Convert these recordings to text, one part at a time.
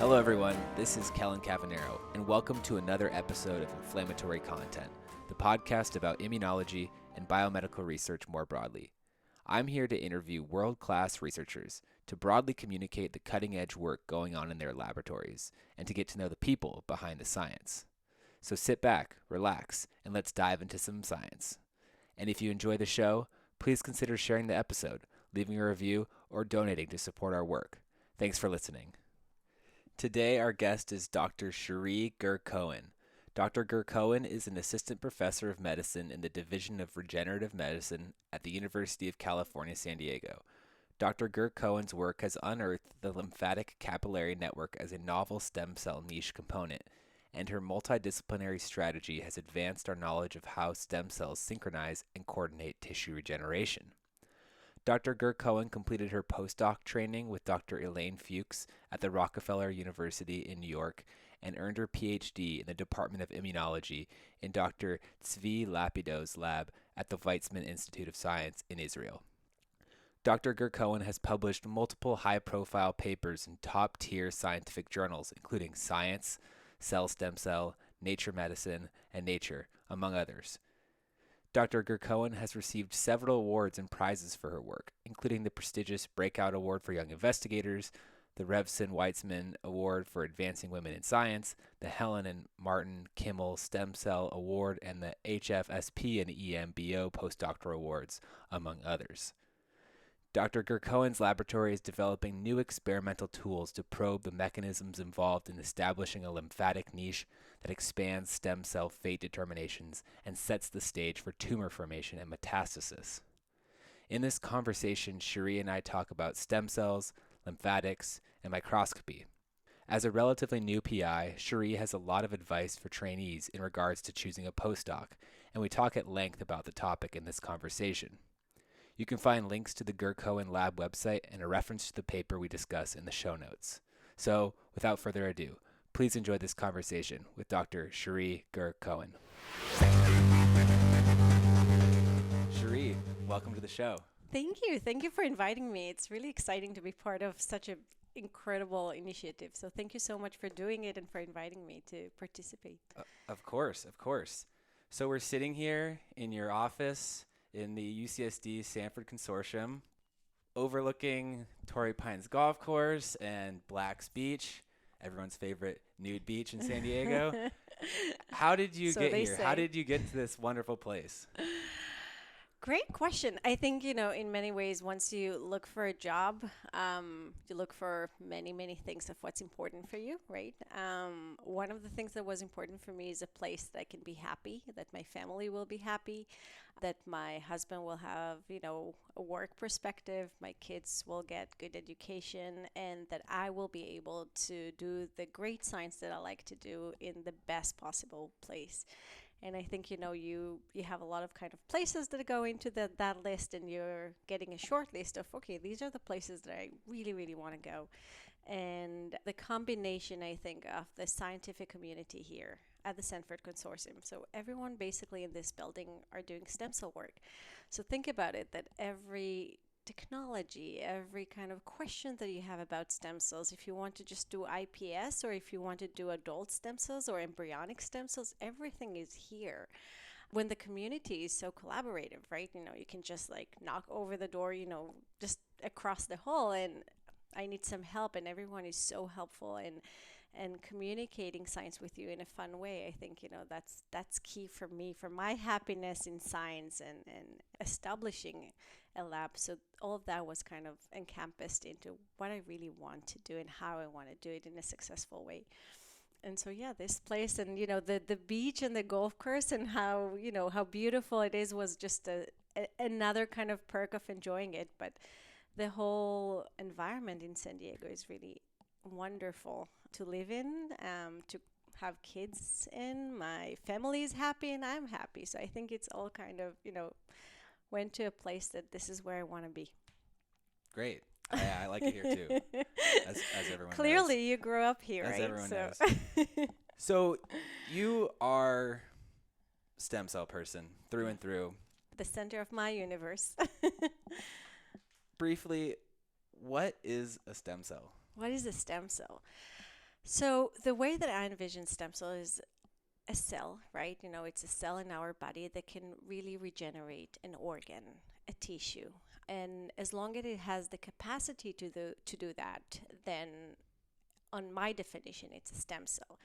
Hello everyone, this is Kellen Cavanero, and welcome to another episode of Inflammatory Content, the podcast about immunology and biomedical research more broadly. I'm here to interview world-class researchers to broadly communicate the cutting-edge work going on in their laboratories, and to get to know the people behind the science. So sit back, relax, and let's dive into some science. And if you enjoy the show, please consider sharing the episode, leaving a review, or donating to support our work. Thanks for listening. Today, our guest is Dr. Shiri Gur-Cohen. Dr. Gur-Cohen is an assistant professor of medicine in the Division of Regenerative Medicine at the University of California, San Diego. Dr. Gur-Cohen's work has unearthed the lymphatic capillary network as a novel stem cell niche component, and her multidisciplinary strategy has advanced our knowledge of how stem cells synchronize and coordinate tissue regeneration. Dr. Gur-Cohen completed her postdoc training with Dr. Elaine Fuchs at the Rockefeller University in New York and earned her Ph.D. in the Department of Immunology in Dr. Tzvi Lapido's lab at the Weizmann Institute of Science in Israel. Dr. Gur-Cohen has published multiple high-profile papers in top-tier scientific journals, including Science, Cell Stem Cell, Nature Medicine, and Nature, among others. Dr. Gur-Cohen has received several awards and prizes for her work, including the prestigious Breakout Award for Young Investigators, the Revson-Weitzman Award for Advancing Women in Science, the Helen and Martin Kimmel Stem Cell Award, and the HFSP and EMBO Postdoctoral Awards, among others. Dr. Gur-Cohen's laboratory is developing new experimental tools to probe the mechanisms involved in establishing a lymphatic niche that expands stem cell fate determinations and sets the stage for tumor formation and metastasis. In this conversation, Shiri and I talk about stem cells, lymphatics, and microscopy. As a relatively new PI, Shiri has a lot of advice for trainees in regards to choosing a postdoc, and we talk at length about the topic in this conversation. You can find links to the Gur-Cohen Lab website and a reference to the paper we discuss in the show notes. So, without further ado, please enjoy this conversation with Dr. Shiri Gur-Cohen. Shiri, welcome to the show. Thank you. Thank you for inviting me. It's really exciting to be part of such an incredible initiative. So thank you so much for doing it and for inviting me to participate. Of course. So we're sitting here in your office in the UCSD Sanford Consortium, overlooking Torrey Pines Golf Course and Black's Beach, everyone's favorite nude beach in San Diego. How did you get here? How did you get to this wonderful place? Great question. I think, in many ways, once you look for a job, you look for many, many things of what's important for you, right? One of the things that was important for me is a place that I can be happy, that my family will be happy, that my husband will have, a work perspective, my kids will get good education, and that I will be able to do the great science that I like to do in the best possible place. And I think, you have a lot of kind of places that go into that list, and you're getting a short list of, okay, these are the places that I really, really want to go. And the combination, I think, of the scientific community here at the Sanford Consortium. So everyone basically in this building are doing stem cell work. So think about it, that every technology, every kind of question that you have about stem cells, if you want to just do iPS or if you want to do adult stem cells or embryonic stem cells, everything is here. When the community is so collaborative, right? You can just knock over the door, just across the hall, and I need some help, and everyone is so helpful and communicating science with you in a fun way. I think, that's key for me, for my happiness in science and establishing a lab. So all of that was kind of encompassed into what I really want to do and how I want to do it in a successful way. And so, this place and, the beach and the golf course and how beautiful it is was just another kind of perk of enjoying it. But the whole environment in San Diego is really wonderful to live in, to have kids in. My family is happy and I'm happy. So I think it's all kind of, went to a place that this is where I want to be. Great. I like it here too, as everyone Clearly, knows. You grew up here, as right? Everyone knows. So you are stem cell person through and through. The center of my universe. Briefly, what is a stem cell? What is a stem cell? So the way that I envision stem cell is a cell, right? It's a cell in our body that can really regenerate an organ, a tissue. And as long as it has the capacity to do that, then on my definition, it's a stem cell.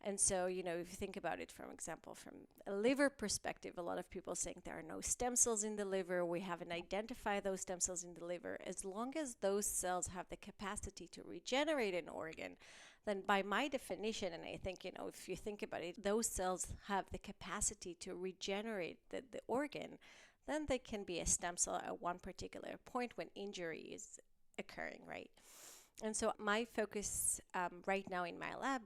And so, if you think about it, from example, from a liver perspective, a lot of people saying there are no stem cells in the liver. We haven't identified those stem cells in the liver. As long as those cells have the capacity to regenerate an organ, then by my definition, and I think, if you think about it, those cells have the capacity to regenerate the organ, then they can be a stem cell at one particular point when injury is occurring, right? And so my focus right now in my lab,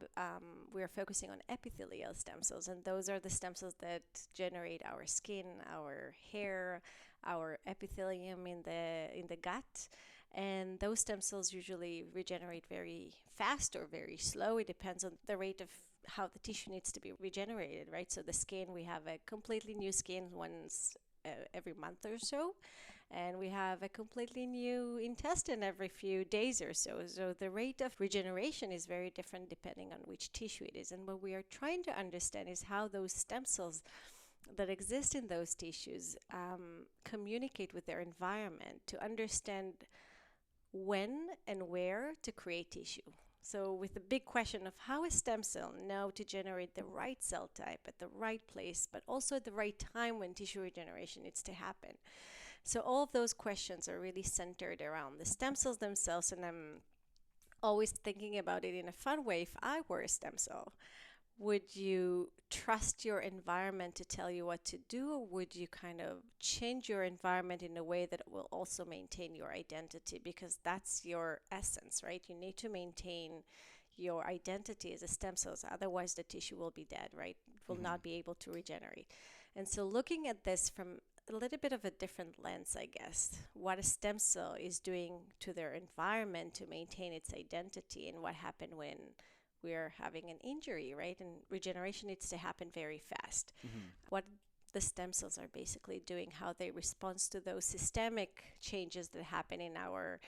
we're focusing on epithelial stem cells, and those are the stem cells that generate our skin, our hair, our epithelium in the gut. And those stem cells usually regenerate very fast or very slow. It depends on the rate of how the tissue needs to be regenerated, right? So the skin, we have a completely new skin once every month or so. And we have a completely new intestine every few days or so. So the rate of regeneration is very different depending on which tissue it is. And what we are trying to understand is how those stem cells that exist in those tissues communicate with their environment to understand when and where to create tissue. So with the big question of how a stem cell know to generate the right cell type at the right place, but also at the right time when tissue regeneration needs to happen. So all of those questions are really centered around the stem cells themselves, and I'm always thinking about it in a fun way. If I were a stem cell, would you trust your environment to tell you what to do, or would you kind of change your environment in a way that will also maintain your identity? Because that's your essence, right? You need to maintain your identity as a stem cells, otherwise the tissue will be dead, right? It will not be able to regenerate. And so looking at this from a little bit of a different lens, I guess, what a stem cell is doing to their environment to maintain its identity, and what happened when we're having an injury, right? And regeneration needs to happen very fast. What the stem cells are basically doing, how they respond to those systemic changes that happen in our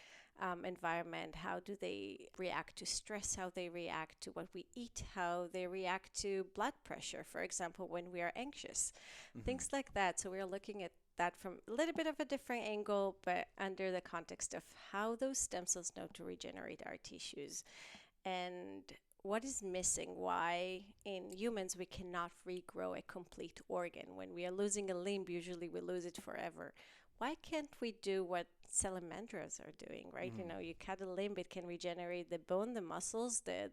environment. How do they react to stress? How they react to what we eat? How they react to blood pressure, for example, when we are anxious. Things like that. So we're looking at that from a little bit of a different angle, but under the context of how those stem cells know to regenerate our tissues. And what is missing? Why in humans we cannot regrow a complete organ? When we are losing a limb, usually we lose it forever. Why can't we do what salamanders are doing, right? You cut a limb, it can regenerate the bone, the muscles, the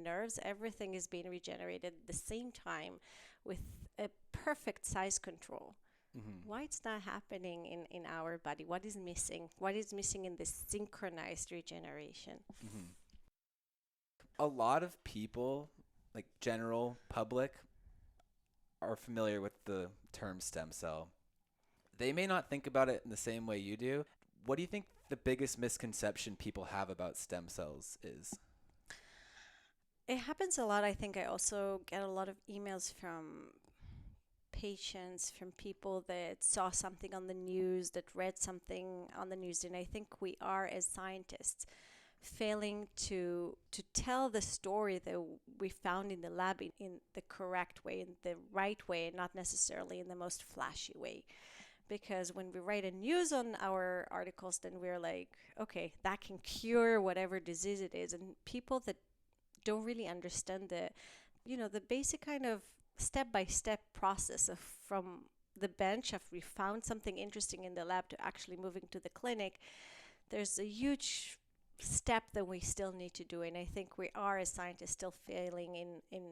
nerves, everything is being regenerated at the same time with a perfect size control. Why it's not happening in our body? What is missing? What is missing in this synchronized regeneration? A lot of people, like general public, are familiar with the term stem cell. They may not think about it in the same way you do. What do you think the biggest misconception people have about stem cells is? It happens a lot. I think I also get a lot of emails from patients, from people that saw something on the news, that read something on the news. And I think we are, as scientists, failing to tell the story that we found in the lab in the correct way, in the right way, and not necessarily in the most flashy way. Because when we write a news on our articles, then we're like, okay, that can cure whatever disease it is. And people that don't really understand the basic kind of step-by-step process of from the bench of we found something interesting in the lab to actually moving to the clinic, there's a huge step that we still need to do. And I think we are, as scientists, still failing in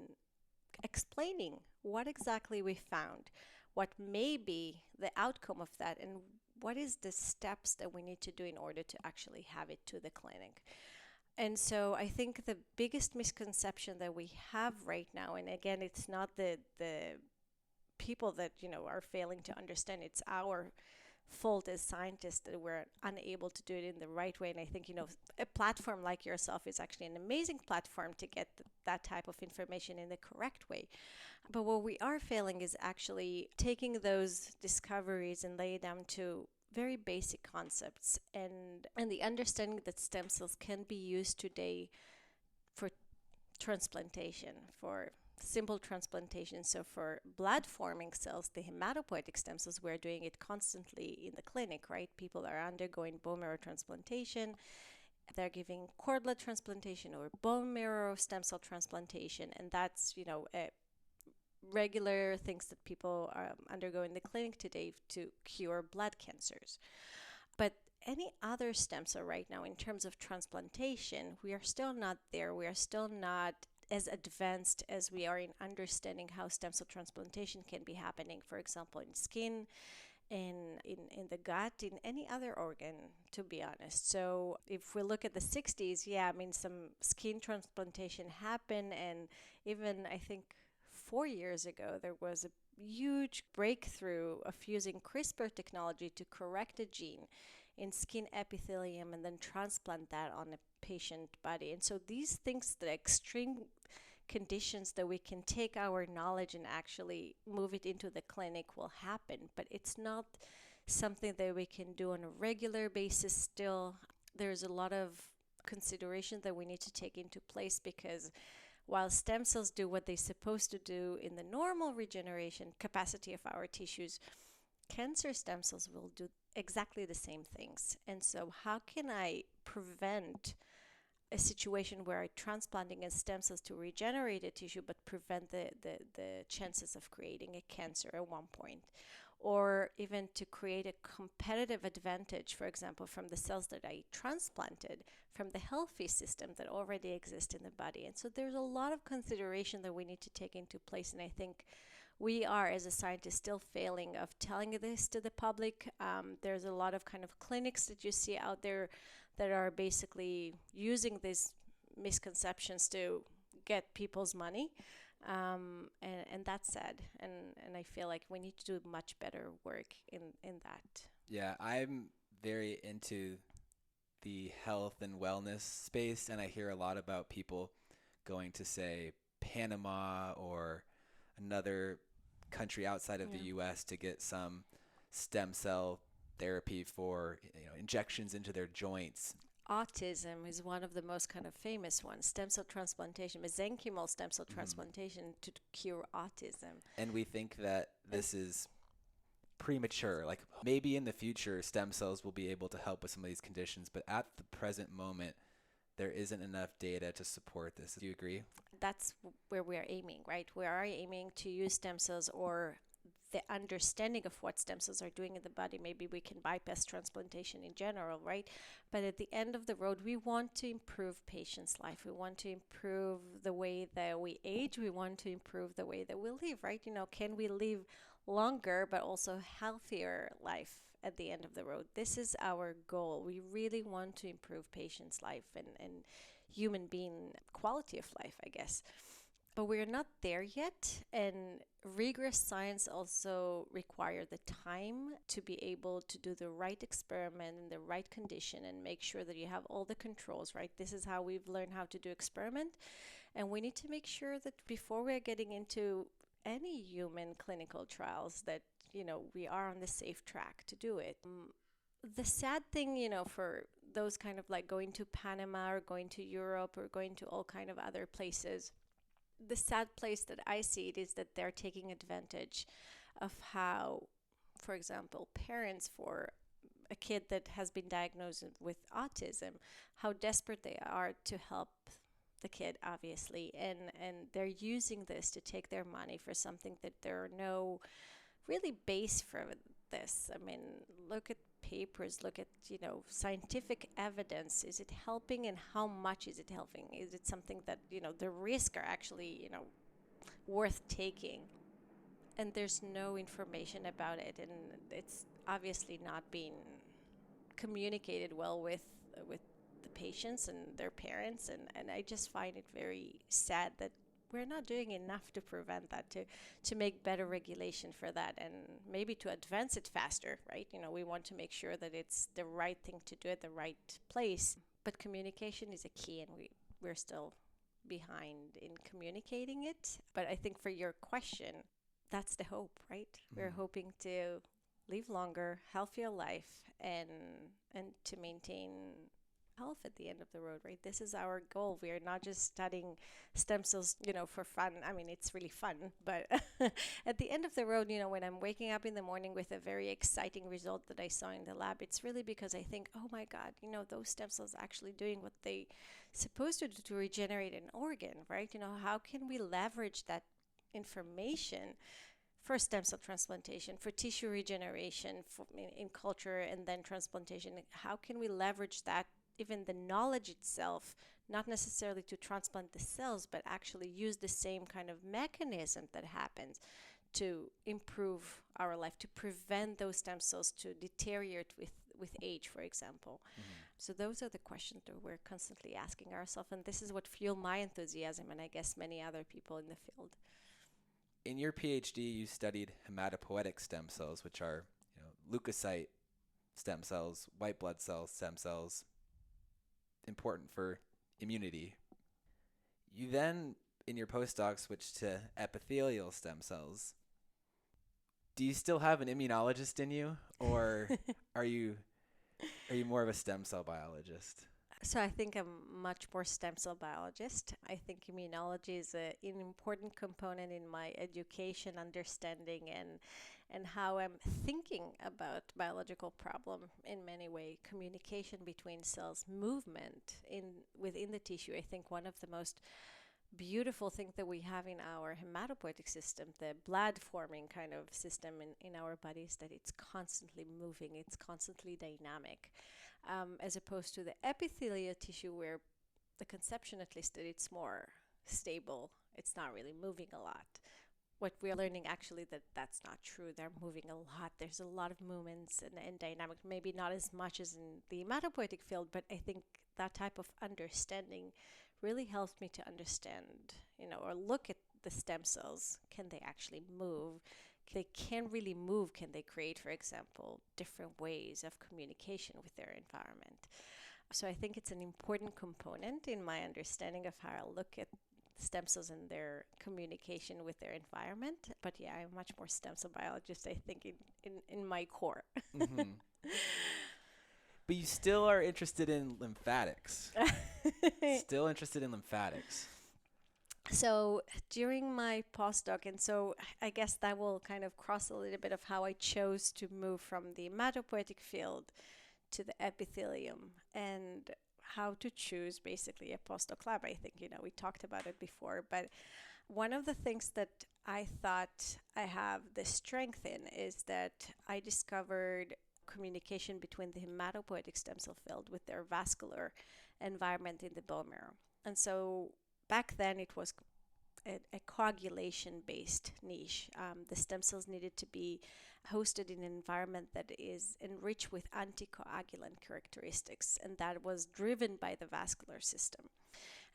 explaining what exactly we found, what may be the outcome of that, and what is the steps that we need to do in order to actually have it to the clinic. And so I think the biggest misconception that we have right now, and again, it's not the people that are failing to understand, it's our fault as scientists that we're unable to do it in the right way. And I think a platform like yourself is actually an amazing platform to get that type of information in the correct way. But what we are failing is actually taking those discoveries and lay them to very basic concepts, and the understanding that stem cells can be used today for transplantation, for simple transplantation. So for blood forming cells, the hematopoietic stem cells, we're doing it constantly in the clinic, right? People are undergoing bone marrow transplantation. They're giving cord blood transplantation or bone marrow stem cell transplantation. And that's, regular things that people undergo in the clinic today to cure blood cancers. But any other stem cell right now, in terms of transplantation, we are still not there. We are still not as advanced as we are in understanding how stem cell transplantation can be happening, for example, in skin, in the gut, in any other organ, to be honest. So if we look at the 60s, some skin transplantation happened, and even I think 4 years ago, there was a huge breakthrough of using CRISPR technology to correct a gene in skin epithelium and then transplant that on a patient body. And so these things, the extreme conditions that we can take our knowledge and actually move it into the clinic, will happen. But it's not something that we can do on a regular basis still. There's a lot of consideration that we need to take into place, because while stem cells do what they're supposed to do in the normal regeneration capacity of our tissues, cancer stem cells will do exactly the same things. And so how can I prevent a situation where I'm transplanting a stem cells to regenerate a tissue but prevent the chances of creating a cancer at one point? Or even to create a competitive advantage, for example, from the cells that I transplanted from the healthy system that already exists in the body. And so there's a lot of consideration that we need to take into place. And I think we are, as a scientist, still failing of telling this to the public. There's a lot of kind of clinics that you see out there that are basically using these misconceptions to get people's money. And that's sad. And I feel like we need to do much better work in that. Yeah, I'm very into the health and wellness space, and I hear a lot about people going to, say, Panama or another country outside of the U.S. to get some stem cell therapy for injections into their joints. Autism is one of the most kind of famous ones. Stem cell transplantation, mesenchymal stem cell transplantation to cure autism. And we think that this is premature. Like, maybe in the future, stem cells will be able to help with some of these conditions, but at the present moment, there isn't enough data to support this. Do you agree? That's where we are aiming, right? We are aiming to use stem cells, or the understanding of what stem cells are doing in the body. Maybe we can bypass transplantation in general, right? But at the end of the road, we want to improve patients' life. We want to improve the way that we age. We want to improve the way that we live, right? Can we live longer but also healthier life at the end of the road? This is our goal. We really want to improve patients' life and human being quality of life, I guess. But we're not there yet, and rigorous science also requires the time to be able to do the right experiment in the right condition and make sure that you have all the controls, right? This is how we've learned how to do experiment, and we need to make sure that before we're getting into any human clinical trials that, we are on the safe track to do it. The sad thing, for those kind of like going to Panama or going to Europe or going to all kind of other places, the sad place that I see it is that they're taking advantage of how, for example, parents for a kid that has been diagnosed with autism, how desperate they are to help the kid, obviously, and they're using this to take their money for something that there are no really base for this. I mean, look at papers, look at, scientific evidence. Is it helping, and how much is it helping? Is it something that, the risks are actually, worth taking? And there's no information about it, and it's obviously not being communicated well with the patients and their parents, and I just find it very sad that we're not doing enough to prevent that, to make better regulation for that, and maybe to advance it faster, right? We want to make sure that it's the right thing to do at the right place. But communication is a key, and we're still behind in communicating it. But I think for your question, that's the hope, right? We're hoping to live longer, healthier life, and to maintain health at the end of the road, right? This is our goal. We are not just studying stem cells, for fun. I mean, it's really fun, but at the end of the road, when I'm waking up in the morning with a very exciting result that I saw in the lab, it's really because I think, oh my God, those stem cells are actually doing what they supposed to do to regenerate an organ, right? How can we leverage that information for stem cell transplantation, for tissue regeneration, in culture and then transplantation? How can we leverage that, even the knowledge itself, not necessarily to transplant the cells, but actually use the same kind of mechanism that happens to improve our life, to prevent those stem cells to deteriorate with age, for example. So those are the questions that we're constantly asking ourselves, and this is what fueled my enthusiasm, and I guess many other people in the field. In your Ph.D., you studied hematopoietic stem cells, which are leukocyte stem cells, white blood cell stem cells, important for immunity. You then, in your postdoc, switched to epithelial stem cells. Do you still have an immunologist in you, or are you more of a stem cell biologist? So I think I'm much more stem cell biologist. I think immunology is an important component in my education, understanding, and how I'm thinking about biological problem in many ways. Communication between cells, movement within the tissue. I think one of the most beautiful things that we have in our hematopoietic system, the blood forming kind of system in our bodies, that it's constantly moving, it's constantly dynamic. As opposed to the epithelial tissue, where the conception, at least, that it's more stable. It's not really moving a lot. What we're learning actually that's not true. They're moving a lot. There's a lot of movements and dynamic, maybe not as much as in the hematopoietic field, but I think that type of understanding really helps me to understand, or look at the stem cells. Can they actually move? They can really move. Can they create, for example, different ways of communication with their environment? So I think it's an important component in my understanding of how I look at stem cells and their communication with their environment. But yeah, I'm much more stem cell biologist, I think, in my core. Mm-hmm. But you still are interested in lymphatics. Still interested in lymphatics. So during my postdoc, and so I guess that will kind of cross a little bit of how I chose to move from the hematopoietic field to the epithelium, and how to choose basically a postdoc lab. I think, we talked about it before, but one of the things that I thought I have the strength in is that I discovered communication between the hematopoietic stem cell field with their vascular environment in the bone marrow. And so back then it was a coagulation-based niche. The stem cells needed to be hosted in an environment that is enriched with anticoagulant characteristics, and that was driven by the vascular system.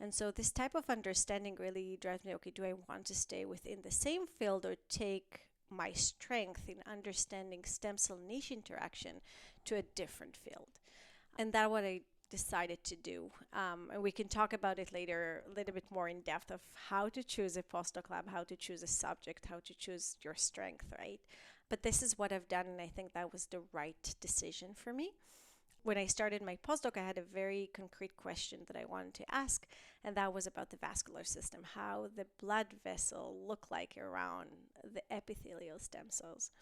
And so this type of understanding really drives me, okay, do I want to stay within the same field or take my strength in understanding stem cell niche interaction to a different field? And that's what I decided to do. And we can talk about it later a little bit more in depth of how to choose a postdoc lab, how to choose a subject, how to choose your strength, right? But this is what I've done, and I think that was the right decision for me. When I started my postdoc, I had a very concrete question that I wanted to ask, and that was about the vascular system, how the blood vessel look like around the epithelial stem cells.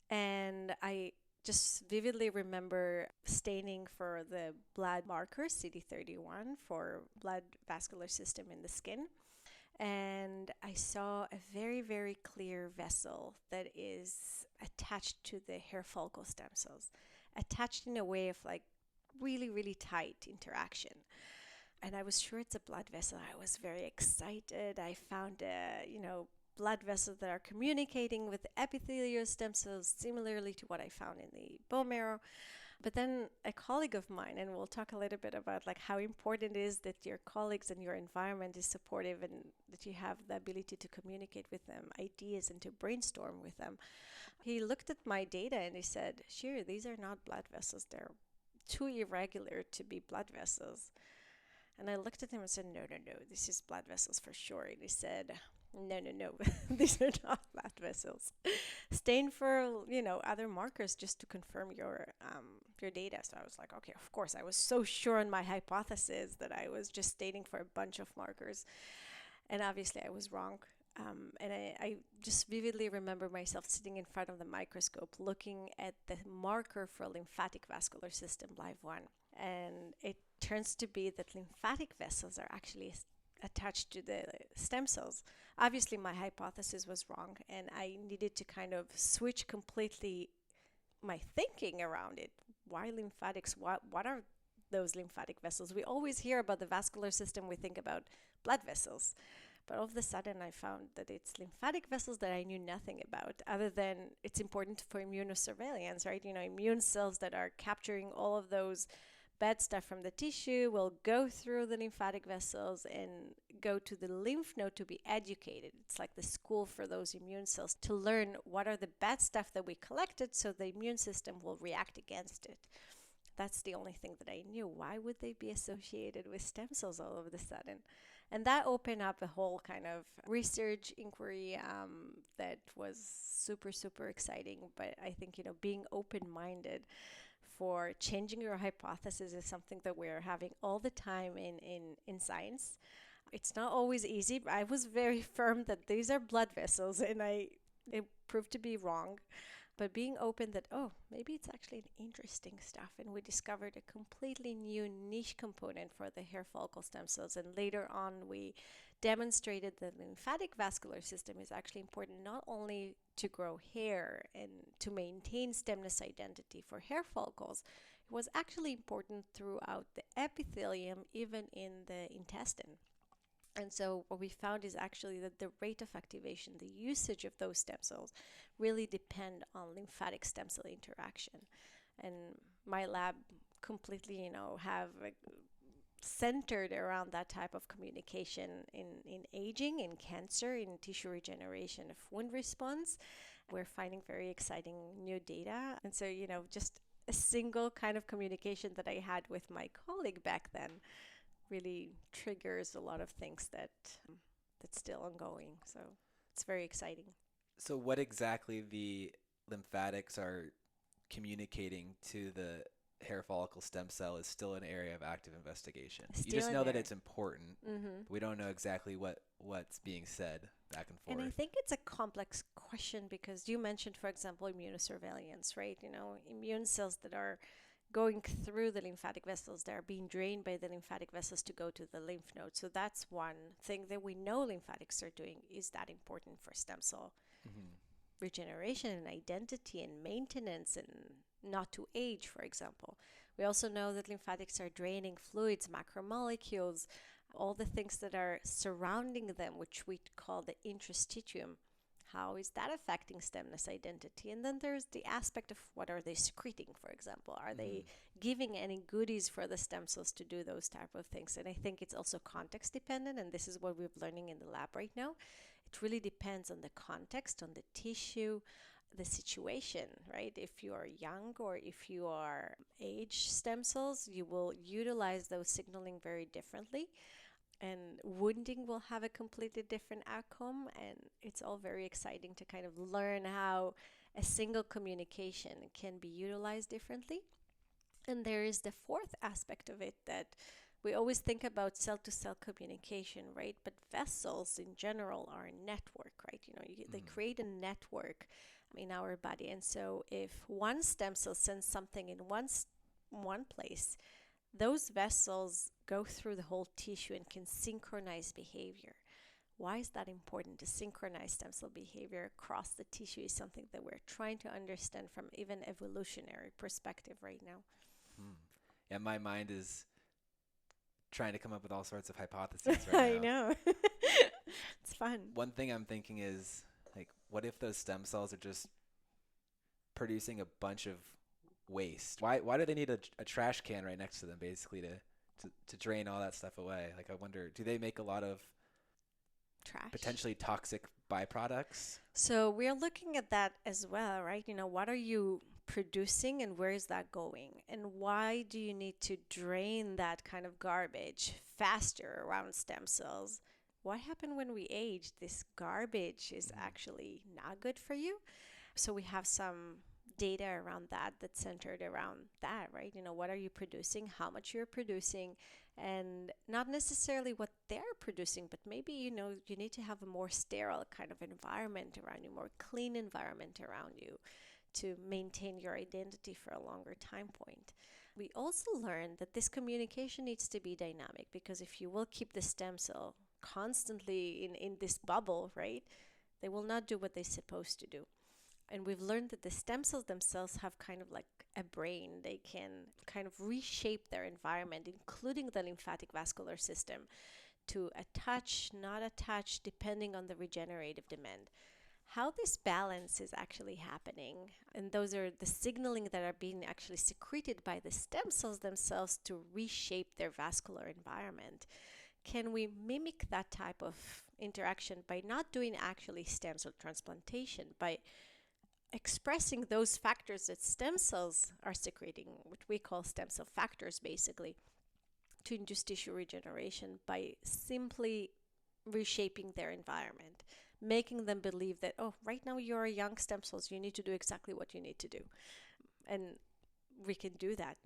And I just vividly remember staining for the blood marker CD31 for blood vascular system in the skin. And I saw a very, very clear vessel that is attached to the hair follicle stem cells, attached in a way of like really, really tight interaction. And I was sure it's a blood vessel. I was very excited. I found blood vessels that are communicating with epithelial stem cells similarly to what I found in the bone marrow. But then a colleague of mine, and we'll talk a little bit about like how important it is that your colleagues and your environment is supportive and that you have the ability to communicate with them ideas and to brainstorm with them. He looked at my data and he said, Shiri, these are not blood vessels. They're too irregular to be blood vessels. And I looked at him and said, no, this is blood vessels for sure. And he said, No. These are not blood vessels. Stain for, other markers just to confirm your data. So I was like, okay, of course. I was so sure in my hypothesis that I was just staining for a bunch of markers. And obviously I was wrong. And I just vividly remember myself sitting in front of the microscope looking at the marker for lymphatic vascular system, LIVE-1. And it turns to be that lymphatic vessels are actually attached to the stem cells. Obviously, my hypothesis was wrong, and I needed to kind of switch completely my thinking around it. Why lymphatics? What are those lymphatic vessels? We always hear about the vascular system, we think about blood vessels. But all of a sudden, I found that it's lymphatic vessels that I knew nothing about, other than it's important for immunosurveillance, right? Immune cells that are capturing all of those bad stuff from the tissue will go through the lymphatic vessels and go to the lymph node to be educated. It's like the school for those immune cells to learn what are the bad stuff that we collected so the immune system will react against it. That's the only thing that I knew. Why would they be associated with stem cells all of a sudden? And that opened up a whole kind of research inquiry that was super, super exciting. But I think, being open-minded for changing your hypothesis is something that we're having all the time in science. It's not always easy. I was very firm that these are blood vessels, and it proved to be wrong. But being open that, maybe it's actually an interesting stuff. And we discovered a completely new niche component for the hair follicle stem cells. And later on, we demonstrated that the lymphatic vascular system is actually important not only to grow hair and to maintain stemness identity for hair follicles, it was actually important throughout the epithelium, even in the intestine. And so what we found is actually that the rate of activation, the usage of those stem cells really depend on lymphatic stem cell interaction. And my lab completely, have centered around that type of communication in aging, in cancer, in tissue regeneration of wound response. We're finding very exciting new data. And so, just a single kind of communication that I had with my colleague back then really triggers a lot of things that's still ongoing. So it's very exciting. So what exactly the lymphatics are communicating to the hair follicle stem cell is still an area of active investigation. You just know that it's important. Mm-hmm. We don't know exactly what's being said back and forth. And I think it's a complex question because you mentioned, for example, immunosurveillance, right? Immune cells that are going through the lymphatic vessels, they're being drained by the lymphatic vessels to go to the lymph node. So that's one thing that we know lymphatics are doing. Is that important for stem cell regeneration and identity and maintenance and not to age, for example? We also know that lymphatics are draining fluids, macromolecules, all the things that are surrounding them, which we call the interstitium. How is that affecting stemness identity? And then there's the aspect of what are they secreting, for example. Are they giving any goodies for the stem cells to do those type of things? And I think it's also context dependent, and this is what we're learning in the lab right now. It really depends on the context, on the tissue, the situation, right? If you are young or if you are age stem cells, you will utilize those signaling very differently. And wounding will have a completely different outcome. And it's all very exciting to kind of learn how a single communication can be utilized differently. And there is the fourth aspect of it that we always think about cell-to-cell communication, right? But vessels in general are a network, right? They create a network in our body. And so if one stem cell sends something in one place, those vessels go through the whole tissue and can synchronize behavior. Why is that important? To synchronize stem cell behavior across the tissue is something that we're trying to understand from even evolutionary perspective right now. Yeah, my mind is trying to come up with all sorts of hypotheses right now. I know. It's fun. One thing I'm thinking is, what if those stem cells are just producing a bunch of waste? Why do they need a trash can right next to them, basically, to drain all that stuff away? I wonder, do they make a lot of trash, potentially toxic byproducts? So we're looking at that as well, right? What are you producing and where is that going? And why do you need to drain that kind of garbage faster around stem cells what happened when we age? This garbage is actually not good for you. So we have some data around that that's centered around that, right? What are you producing, how much you're producing, and not necessarily what they're producing, but maybe, you need to have a more sterile kind of environment around you, more clean environment around you to maintain your identity for a longer time point. We also learned that this communication needs to be dynamic, because if you will keep the stem cell constantly in this bubble, right, they will not do what they're supposed to do. And we've learned that the stem cells themselves have kind of like a brain. They can kind of reshape their environment, including the lymphatic vascular system, to attach, not attach, depending on the regenerative demand. How this balance is actually happening, and those are the signaling that are being actually secreted by the stem cells themselves to reshape their vascular environment. Can we mimic that type of interaction by not doing actually stem cell transplantation, by expressing those factors that stem cells are secreting, which we call stem cell factors, basically, to induce tissue regeneration by simply reshaping their environment, making them believe that, oh, right now you're a young stem cells, you need to do exactly what you need to do. And we can do that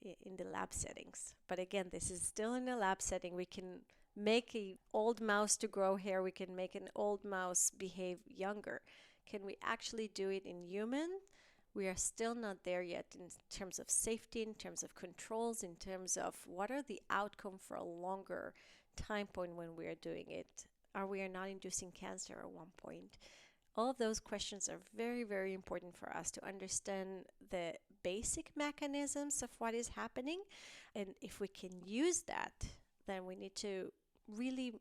in the lab settings. But again, this is still in a lab setting. We can make an old mouse to grow hair. We can make an old mouse behave younger. Can we actually do it in human? We are still not there yet in terms of safety, in terms of controls, in terms of what are the outcome for a longer time point when we are doing it. Are we not inducing cancer at one point? All of those questions are very, very important for us to understand the basic mechanisms of what is happening. And if we can use that, then we need to really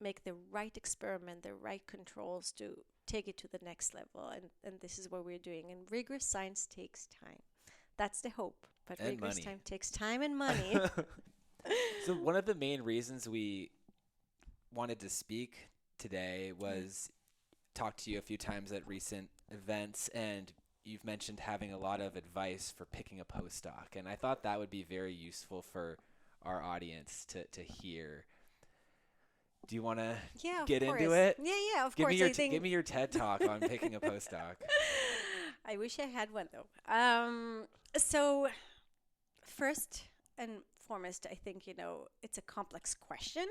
make the right experiment, the right controls to take it to the next level. And this is what we're doing. And rigorous science takes time. That's the hope. But and rigorous money. time takes time and money. So one of the main reasons we wanted to speak today was talk to you a few times at recent events, and you've mentioned having a lot of advice for picking a postdoc. And I thought that would be very useful for our audience to hear. Do you want to get into it? Yeah, of course. Give me your TED Talk on picking a postdoc. I wish I had one, though. So first and foremost, I think, it's a complex question.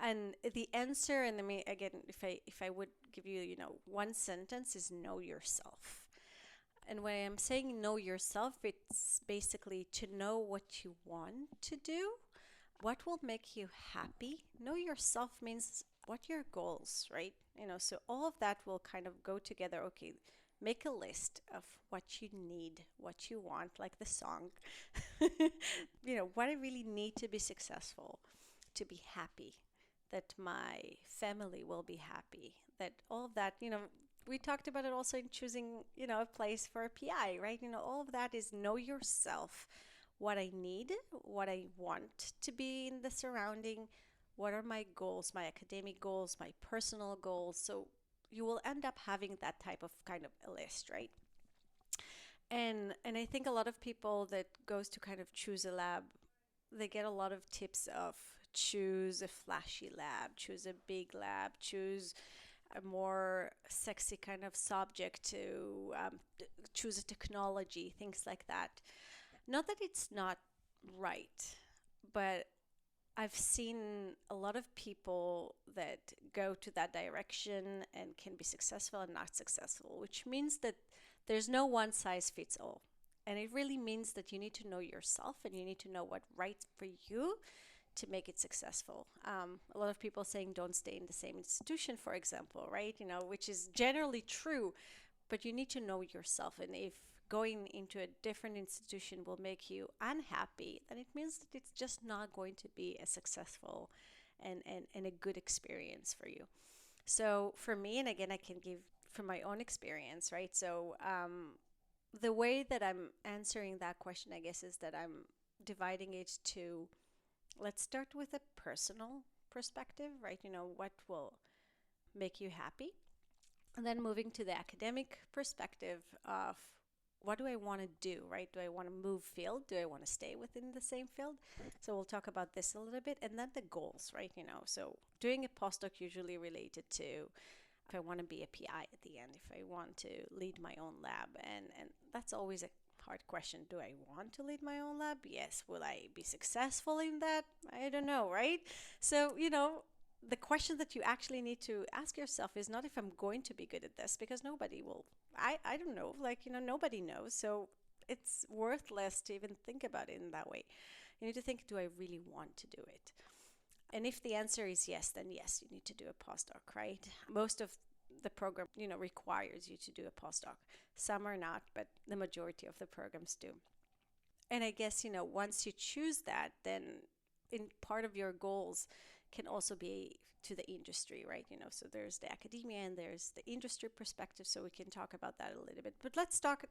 And the answer, and I mean, again, if I would give you, one sentence, is know yourself. And when I'm saying know yourself, it's basically to know what you want to do. What will make you happy? Know yourself means what your goals, right? So all of that will kind of go together. Okay, make a list of what you need, what you want, like the song. What I really need to be successful, to be happy, that my family will be happy, that all of that, we talked about it also in choosing, a place for a PI, right? All of that is know yourself. What I need, what I want to be in the surrounding, what are my goals, my academic goals, my personal goals. So you will end up having that type of kind of a list, right? And I think a lot of people that goes to kind of choose a lab, they get a lot of tips of choose a flashy lab, choose a big lab, choose a more sexy kind of subject to choose a technology, things like that. Not that it's not right, but I've seen a lot of people that go to that direction and can be successful and not successful, which means that there's no one size fits all. And it really means that you need to know yourself and you need to know what right for you to make it successful. A lot of people saying don't stay in the same institution, for example, right? Which is generally true, but you need to know yourself. And if going into a different institution will make you unhappy, then it means that it's just not going to be a successful and a good experience for you. So for me, and again, I can give from my own experience, right? So the way that I'm answering that question, I guess, is that I'm dividing it to, let's start with a personal perspective, right? What will make you happy? And then moving to the academic perspective of what do I want to do, right? Do I want to move field? Do I want to stay within the same field? So we'll talk about this a little bit. And then the goals, right? So doing a postdoc usually related to if I want to be a PI at the end, if I want to lead my own lab. And that's always a hard question. Do I want to lead my own lab? Yes. Will I be successful in that? I don't know, right? So, the question that you actually need to ask yourself is not if I'm going to be good at this, because nobody will. I don't know, nobody knows. So it's worthless to even think about it in that way. You need to think, do I really want to do it? And if the answer is yes, then yes, you need to do a postdoc, right? Most of the program, requires you to do a postdoc. Some are not, but the majority of the programs do. And I guess, once you choose that, then in part of your goals can also be to the industry, right? So there's the academia and there's the industry perspective. So we can talk about that a little bit. But let's start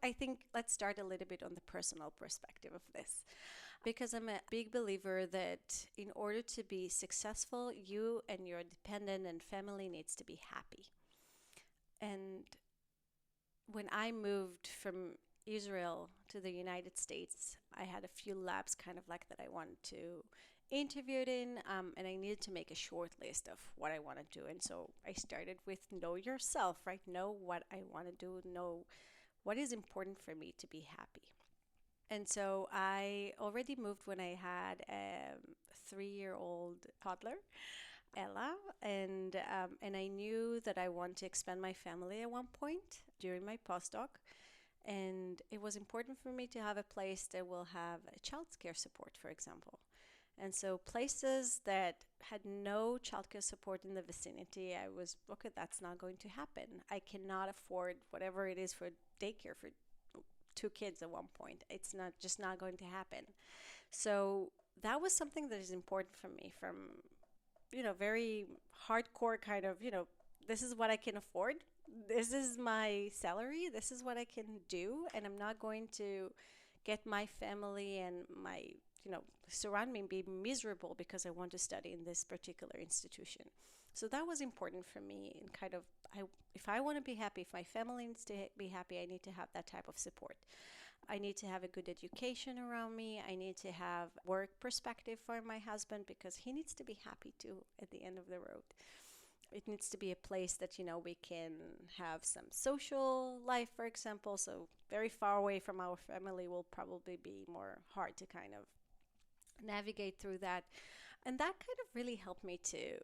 a little bit on the personal perspective of this. Because I'm a big believer that in order to be successful, you and your dependent and family needs to be happy. And when I moved from Israel to the United States, I had a few labs kind of like that I wanted to interview in, and I needed to make a short list of what I want to do. And so I started with know yourself, right? Know what I want to do, know what is important for me to be happy. And so I already moved when I had a 3-year-old toddler, Ella, and I knew that I wanted to expand my family at one point during my postdoc. And it was important for me to have a place that will have a child care support, for example. And so places that had no childcare support in the vicinity, I was, okay, that's not going to happen. I cannot afford whatever it is for daycare for 2 kids at one point. It's not going to happen. So that was something that is important for me from, very hardcore kind of, this is what I can afford. This is my salary. This is what I can do. And I'm not going to get my family and my surround me and be miserable because I want to study in this particular institution. So that was important for me in kind of, if I want to be happy, if my family needs to be happy, I need to have that type of support. I need to have a good education around me. I need to have work perspective for my husband because he needs to be happy too at the end of the road. It needs to be a place that, we can have some social life, for example. So very far away from our family will probably be more hard to kind of navigate through that. And that kind of really helped me to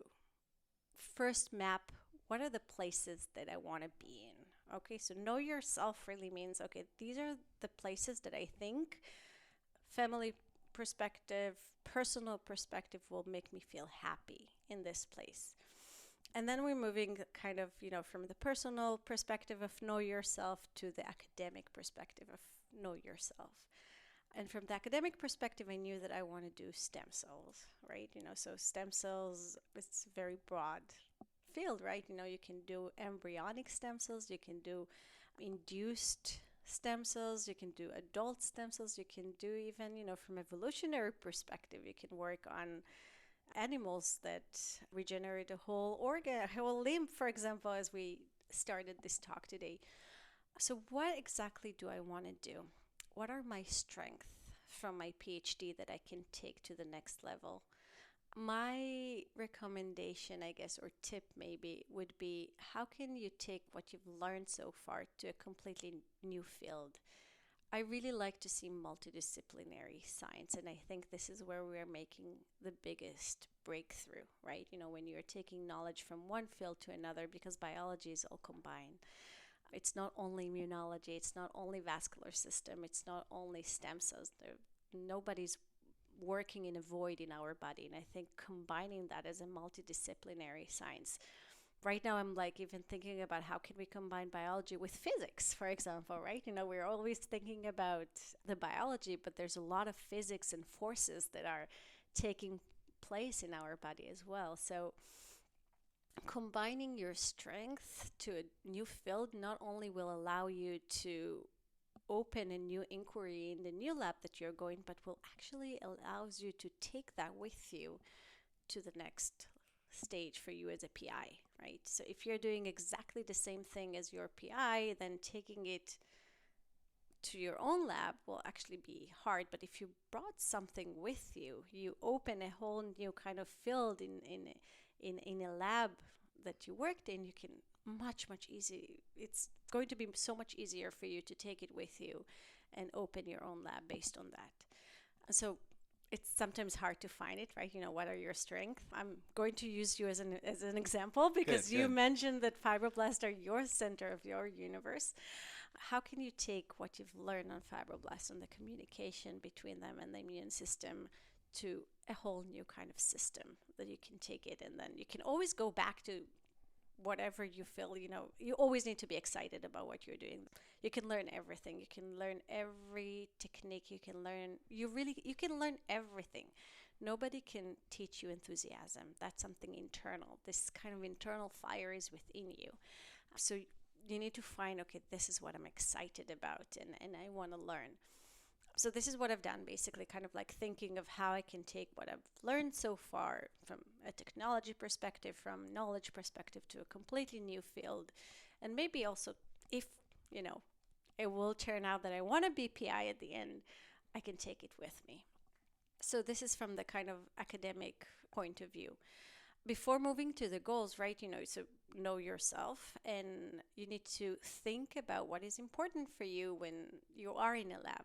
first map what are the places that I want to be in. Okay, so know yourself really means, okay, these are the places that I think family perspective, personal perspective will make me feel happy in this place. And then we're moving kind of, from the personal perspective of know yourself to the academic perspective of know yourself. And from the academic perspective, I knew that I want to do stem cells, right? So stem cells, it's a very broad field, right? You can do embryonic stem cells, you can do induced stem cells, you can do adult stem cells, you can do even, from evolutionary perspective, you can work on animals that regenerate a whole organ, a whole limb, for example, as we started this talk today. So what exactly do I want to do? What are my strengths from my Ph.D. that I can take to the next level? My recommendation, I guess, or tip maybe, would be how can you take what you've learned so far to a completely new field? I really like to see multidisciplinary science, and I think this is where we are making the biggest breakthrough, right? When you're taking knowledge from one field to another, because biology is all combined. It's not only immunology, it's not only vascular system, it's not only stem cells. Nobody's working in a void in our body, and I think combining that as a multidisciplinary science. Right now, I'm even thinking about how can we combine biology with physics, for example, right? We're always thinking about the biology, but there's a lot of physics and forces that are taking place in our body as well. So combining your strength to a new field not only will allow you to open a new inquiry in the new lab that you're going, but will actually allows you to take that with you to the next stage for you as a PI, right? So if you're doing exactly the same thing as your PI, then taking it to your own lab will actually be hard. But if you brought something with you, you open a whole new kind of field in a lab that you worked in. You can much easy. It's going to be so much easier for you to take it with you and open your own lab based on that. So it's sometimes hard to find it, right? What are your strengths? I'm going to use you as an example because you mentioned that fibroblasts are your center of your universe. How can you take what you've learned on fibroblasts and the communication between them and the immune system to a whole new kind of system that you can take it, and then you can always go back to whatever you feel, you always need to be excited about what you're doing. You can learn everything. You can learn every technique. You can learn everything. Nobody can teach you enthusiasm. That's something internal. This kind of internal fire is within you. So you need to find, okay, this is what I'm excited about and I want to learn. So this is what I've done, basically, kind of like thinking of how I can take what I've learned so far from a technology perspective, from knowledge perspective, to a completely new field. And maybe also if, it will turn out that I want to be PI at the end, I can take it with me. So this is from the kind of academic point of view. Before moving to the goals, right, so know yourself, and you need to think about what is important for you when you are in a lab.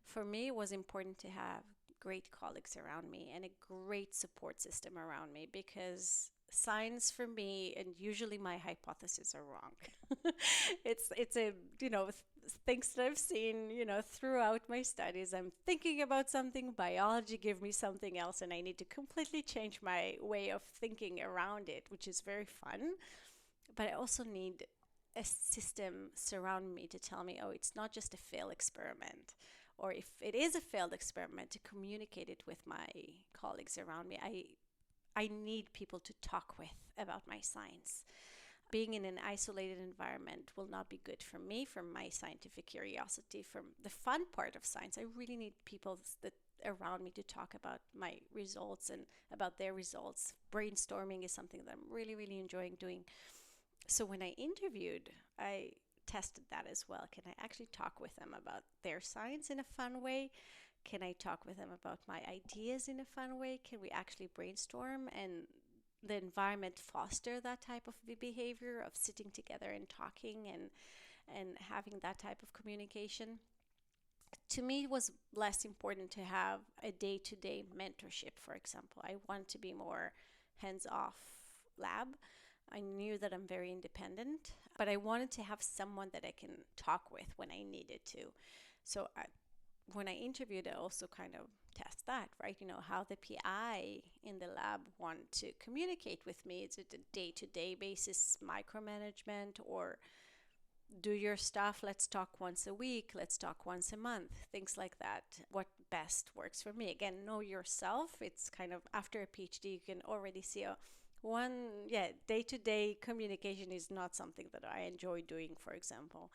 For me, it was important to have great colleagues around me and a great support system around me, because science for me, and usually my hypotheses are wrong. It's a, things that I've seen, throughout my studies. I'm thinking about something, biology give me something else, and I need to completely change my way of thinking around it, which is very fun. But I also need a system surround me to tell me, oh, it's not just a failed experiment. Or if it is a failed experiment, to communicate it with my colleagues around me. I need people to talk with about my science. Being in an isolated environment will not be good for me, for my scientific curiosity, for the fun part of science. I really need people that around me to talk about my results and about their results. Brainstorming is something that I'm really enjoying doing. So when I interviewed, I tested that as well. Can I actually talk with them about their science in a fun way? Can I talk with them about my ideas in a fun way? Can we actually brainstorm and the environment foster that type of behavior of sitting together and talking and having that type of communication? To me, it was less important to have a day-to-day mentorship, for example. I want to be more hands-off lab. I knew that I'm very independent, but I wanted to have someone that I can talk with when I needed to. So when I interviewed, I also kind of test that, right? How the PI in the lab want to communicate with me. Is it a day-to-day basis, micromanagement, or do your stuff, let's talk once a week, let's talk once a month, things like that. What best works for me? Again, know yourself. It's kind of after a PhD, you can already see day-to-day communication is not something that I enjoy doing, for example.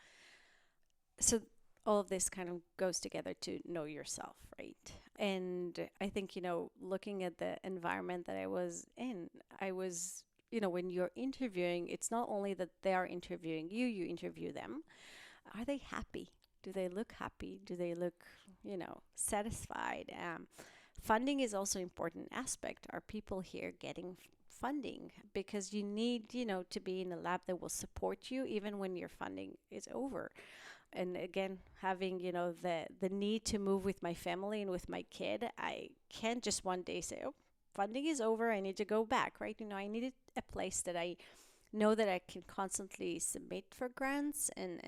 So all of this kind of goes together to know yourself, right? And I think, looking at the environment that I was in, when you're interviewing, it's not only that they are interviewing you, you interview them. Are they happy? Do they look happy? Do they look, satisfied? Funding is also an important aspect. Are people here getting funding? Because you need, to be in a lab that will support you even when your funding is over. And again, having, the need to move with my family and with my kid, I can't just one day say, oh, funding is over, I need to go back, right? I needed a place that I know that I can constantly submit for grants and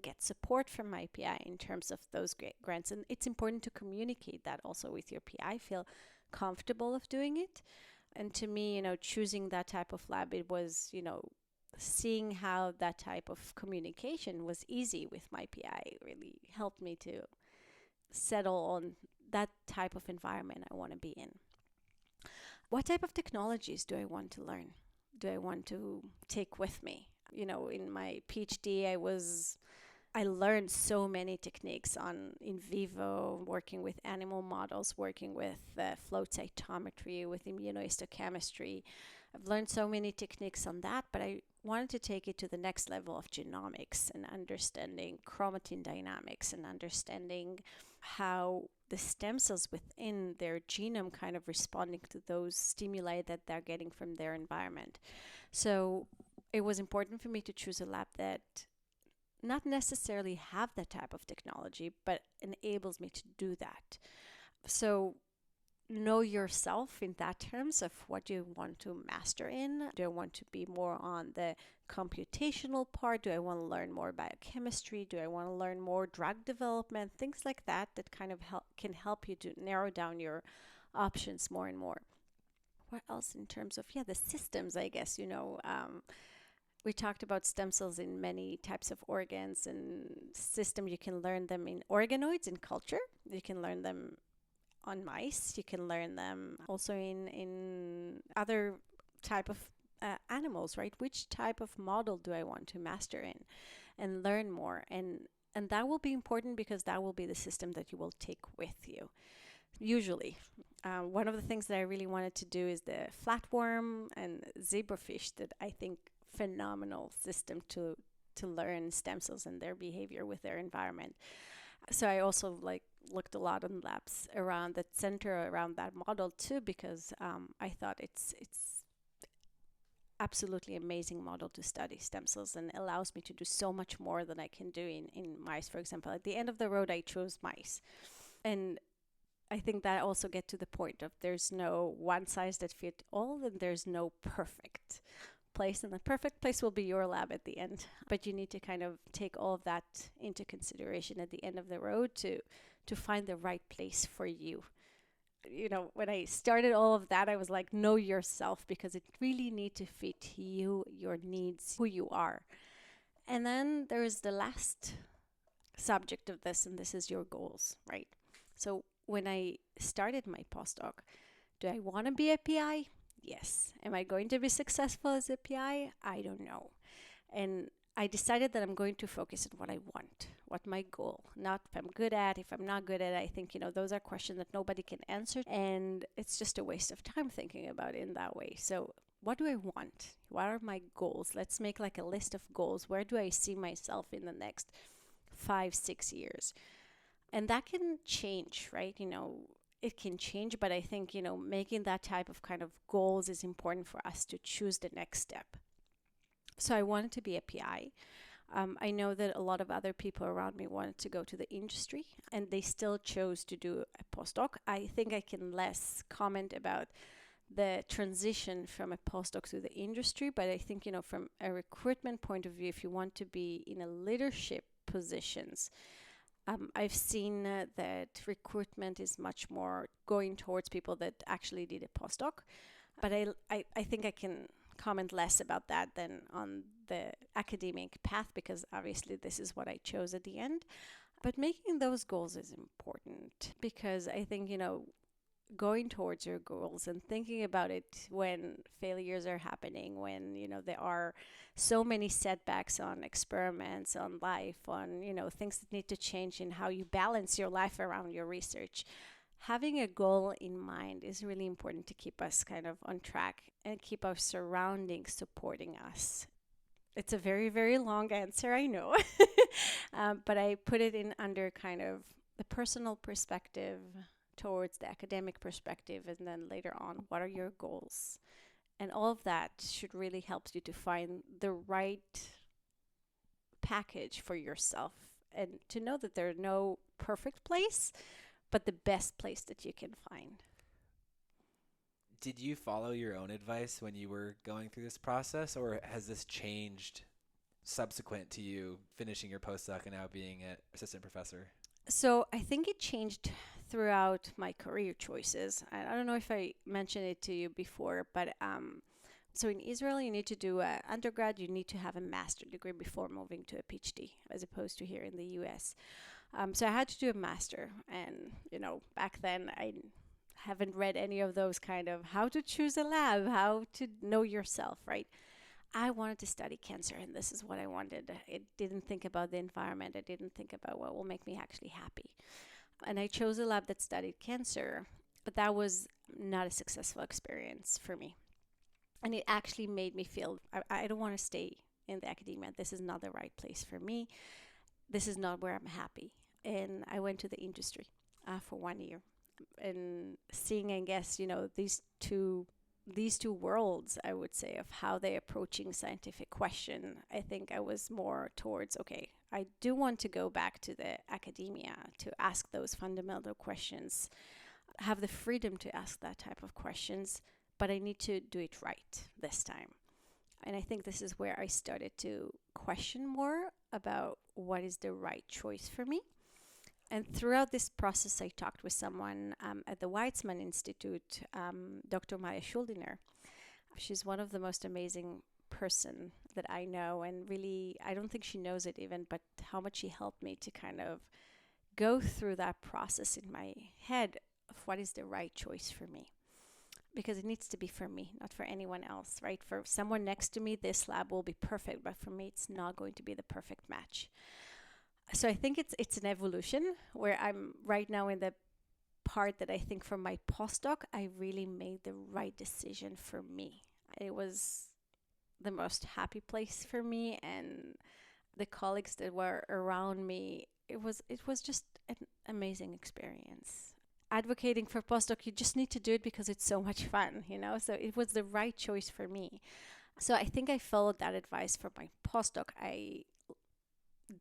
get support from my PI in terms of those grants. And it's important to communicate that also with your PI, feel comfortable of doing it. And to me, choosing that type of lab, it was, seeing how that type of communication was easy with my PI really helped me to settle on that type of environment I want to be in. What type of technologies do I want to learn? Do I want to take with me? In my PhD, I learned so many techniques on in vivo, working with animal models, working with flow cytometry, with immunohistochemistry. I've learned so many techniques on that, but I wanted to take it to the next level of genomics and understanding chromatin dynamics and understanding how the stem cells within their genome kind of responding to those stimuli that they're getting from their environment. So it was important for me to choose a lab that not necessarily have that type of technology, but enables me to do that. So know yourself in that terms of what you want to master in. Do I want to be more on the computational part? Do I want to learn more biochemistry? Do I want to learn more drug development? Things like that kind of can help you to narrow down your options more and more. What else in terms of, the systems, I guess, we talked about stem cells in many types of organs and system. You can learn them in organoids in culture. You can learn them on mice. You can learn them also in other type of animals, right? Which type of model do I want to master in and learn more? And that will be important because that will be the system that you will take with you. Usually, one of the things that I really wanted to do is the flatworm and zebrafish, that I think phenomenal system to learn stem cells and their behavior with their environment. So I also looked a lot on labs around that center around that model too, because I thought it's absolutely amazing model to study stem cells and allows me to do so much more than I can do in mice. For example, at the end of the road, I chose mice. And I think that also get to the point of there's no one size that fit all, and there's no perfect place, and the perfect place will be your lab at the end. But you need to kind of take all of that into consideration at the end of the road to find the right place for you. When I started all of that, I was like, know yourself, because it really need to fit you, your needs, who you are. And then there is the last subject of this, and this is your goals, right? So when I started my postdoc, do I want to be a PI? Yes. Am I going to be successful as a PI? I don't know. And I decided that I'm going to focus on what I want, what my goal, not if I'm good at, if I'm not good at. I think, those are questions that nobody can answer. And it's just a waste of time thinking about it in that way. So what do I want? What are my goals? Let's make like a list of goals. Where do I see myself in the next 5-6 years? And that can change, right? It can change, but I think, making that type of kind of goals is important for us to choose the next step. So I wanted to be a PI. I know that a lot of other people around me wanted to go to the industry, and they still chose to do a postdoc. I think I can less comment about the transition from a postdoc to the industry, but I think, from a recruitment point of view, if you want to be in a leadership positions, I've seen that recruitment is much more going towards people that actually did a postdoc. But I think I can comment less about that than on the academic path, because obviously this is what I chose at the end. But making those goals is important, because I think, going towards your goals and thinking about it when failures are happening, when, there are so many setbacks on experiments, on life, on, things that need to change in how you balance your life around your research. Having a goal in mind is really important to keep us kind of on track and keep our surroundings supporting us. It's a very, very long answer, I know, but I put it in under kind of the personal perspective towards the academic perspective, and then later on, what are your goals? And all of that should really help you to find the right package for yourself, and to know that there's no perfect place, but the best place that you can find. Did you follow your own advice when you were going through this process, or has this changed subsequent to you finishing your postdoc and now being an assistant professor? So I think it changed throughout my career choices. I don't know if I mentioned it to you before, but so in Israel, you need to do an undergrad, you need to have a master's degree before moving to a Ph.D, as opposed to here in the US. So I had to do a master, and, back then I haven't read any of those kind of how to choose a lab, how to know yourself, right? I wanted to study cancer, and this is what I wanted. I didn't think about the environment. I didn't think about what will make me actually happy. And I chose a lab that studied cancer, but that was not a successful experience for me. And it actually made me feel I don't want to stay in the academia. This is not the right place for me. This is not where I'm happy. And I went to the industry for 1 year, and seeing, I guess, these two worlds, I would say, of how they're approaching scientific question. I think I was more towards, okay, I do want to go back to the academia to ask those fundamental questions, have the freedom to ask that type of questions, but I need to do it right this time. And I think this is where I started to question more about what is the right choice for me. And throughout this process, I talked with someone at the Weizmann Institute, Dr. Maya Schuldiner. She's one of the most amazing person that I know, and really, I don't think she knows it even, but how much she helped me to kind of go through that process in my head of what is the right choice for me. Because it needs to be for me, not for anyone else, right? For someone next to me, this lab will be perfect, but for me, it's not going to be the perfect match. So I think it's an evolution where I'm right now in the part that I think for my postdoc, I really made the right decision for me. It was the most happy place for me, and the colleagues that were around me, it was just an amazing experience. Advocating for postdoc, you just need to do it because it's so much fun, So it was the right choice for me. So I think I followed that advice for my postdoc. I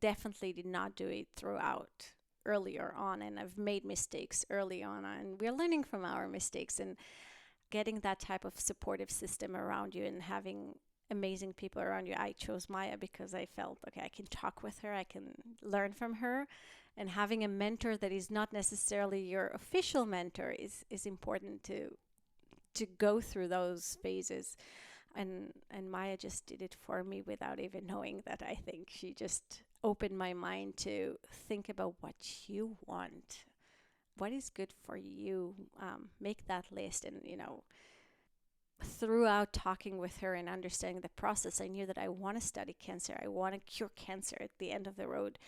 definitely did not do it throughout earlier on, and I've made mistakes early on, and we're learning from our mistakes, and getting that type of supportive system around you and having amazing people around you. I chose Maya because I felt, okay, I can talk with her, I can learn from her, and having a mentor that is not necessarily your official mentor is important to go through those phases. And Maya just did it for me without even knowing that. I think she just opened my mind to think about what you want, what is good for you. Make that list. And throughout talking with her and understanding the process, I knew that I want to study cancer. I want to cure cancer at the end of the road,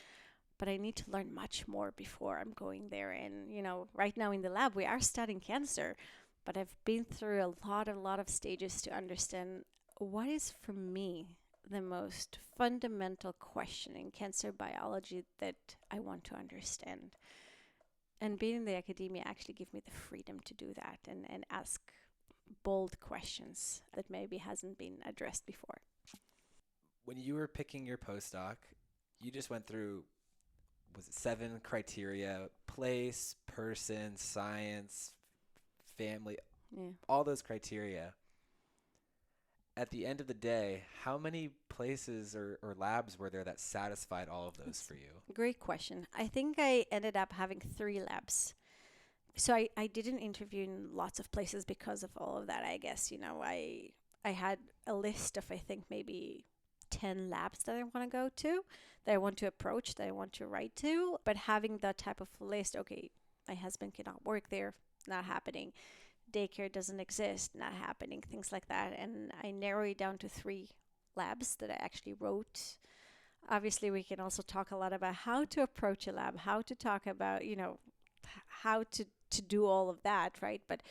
but I need to learn much more before I'm going there. And right now in the lab we are studying cancer, but I've been through a lot of stages to understand what is for me the most fundamental question in cancer biology that I want to understand. And being in the academia actually gave me the freedom to do that and ask bold questions that maybe hasn't been addressed before. When you were picking your postdoc, you just went through, was it 7 criteria: place, person, science, family, all those criteria. At the end of the day, how many places or labs were there that satisfied all of those for you? Great question. I think I ended up having 3 labs. So I didn't interview in lots of places because of all of that, I guess. I had a list of, I think, maybe 10 labs that I want to go to, that I want to approach, that I want to write to. But having that type of list, okay, my husband cannot work there, not happening. Daycare doesn't exist, not happening, things like that. And I narrow it down to 3 labs that I actually wrote. Obviously, we can also talk a lot about how to approach a lab, how to talk about, how to do all of that, right? But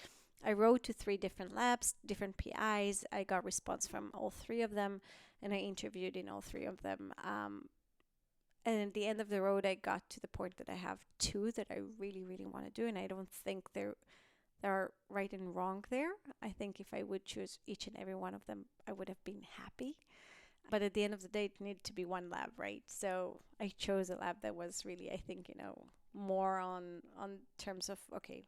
I wrote to 3 different labs, different PIs. I got response from all 3 of them, and I interviewed in all 3 of them. And at the end of the road, I got to the point that I have 2 that I really, really want to do, and I don't think there are right and wrong there. I think if I would choose each and every one of them, I would have been happy. But at the end of the day, it needed to be one lab, right? So I chose a lab that was really, I think, more on terms of, okay,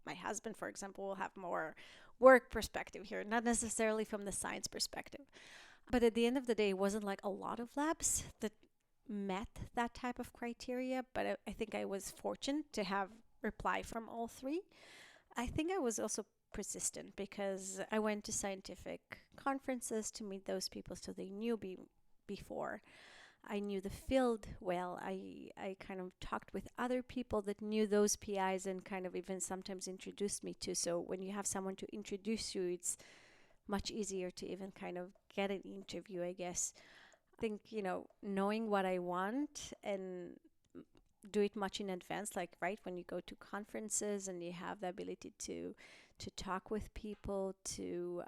my husband, for example, will have more work perspective here, not necessarily from the science perspective. But at the end of the day, it wasn't like a lot of labs that met that type of criteria, but I think I was fortunate to have reply from all 3. I think I was also persistent because I went to scientific conferences to meet those people, so they knew before. I knew the field well. I kind of talked with other people that knew those PIs and kind of even sometimes introduced me to. So when you have someone to introduce you, it's much easier to even kind of get an interview, I guess. I think, knowing what I want and do it much in advance, like, right, when you go to conferences and you have the ability to to talk with people, to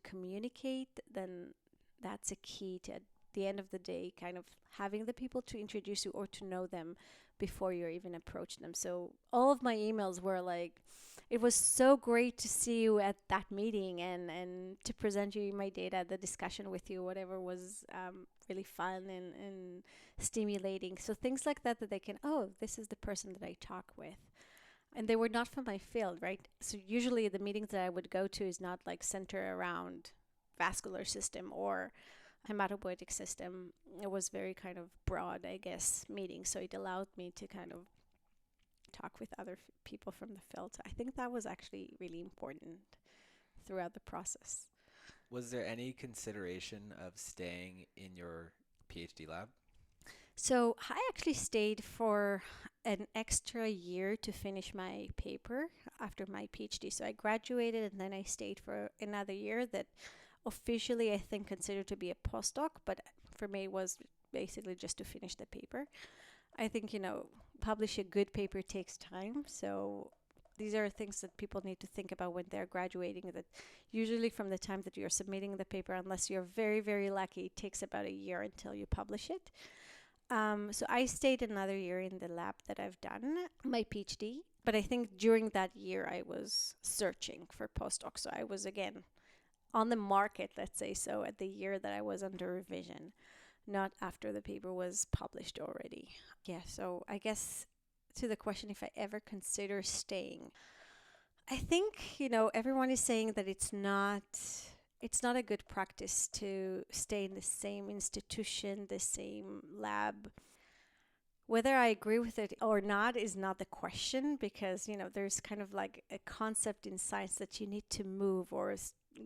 communicate, then that's a key to, at the end of the day, kind of having the people to introduce you or to know them before you even approach them. So all of my emails were like, it was so great to see you at that meeting and to present you my data, the discussion with you, whatever was really fun and stimulating. So things like that they can, oh, this is the person that I talk with. And they were not from my field, right? So usually the meetings that I would go to is not like center around vascular system or hematopoietic system. It was very kind of broad, I guess, meeting. So it allowed me to kind of talk with other people from the field. So I think that was actually really important throughout the process. Was there any consideration of staying in your PhD lab? So I actually stayed for an extra year to finish my paper after my PhD. So I graduated and then I stayed for another year that officially I think considered to be a postdoc, but for me it was basically just to finish the paper. I think, publish a good paper takes time. So these are things that people need to think about when they're graduating, that usually from the time that you're submitting the paper, unless you're very, very lucky, it takes about a year until you publish it. So I stayed another year in the lab that I've done my PhD, but I think during that year I was searching for postdocs. So I was again on the market, let's say so, at the year that I was under revision, not after the paper was published already. Yeah, so I guess to the question if I ever consider staying, I think, everyone is saying that it's not a good practice to stay in the same institution, the same lab. Whether I agree with it or not is not the question, because, there's kind of like a concept in science that you need to move or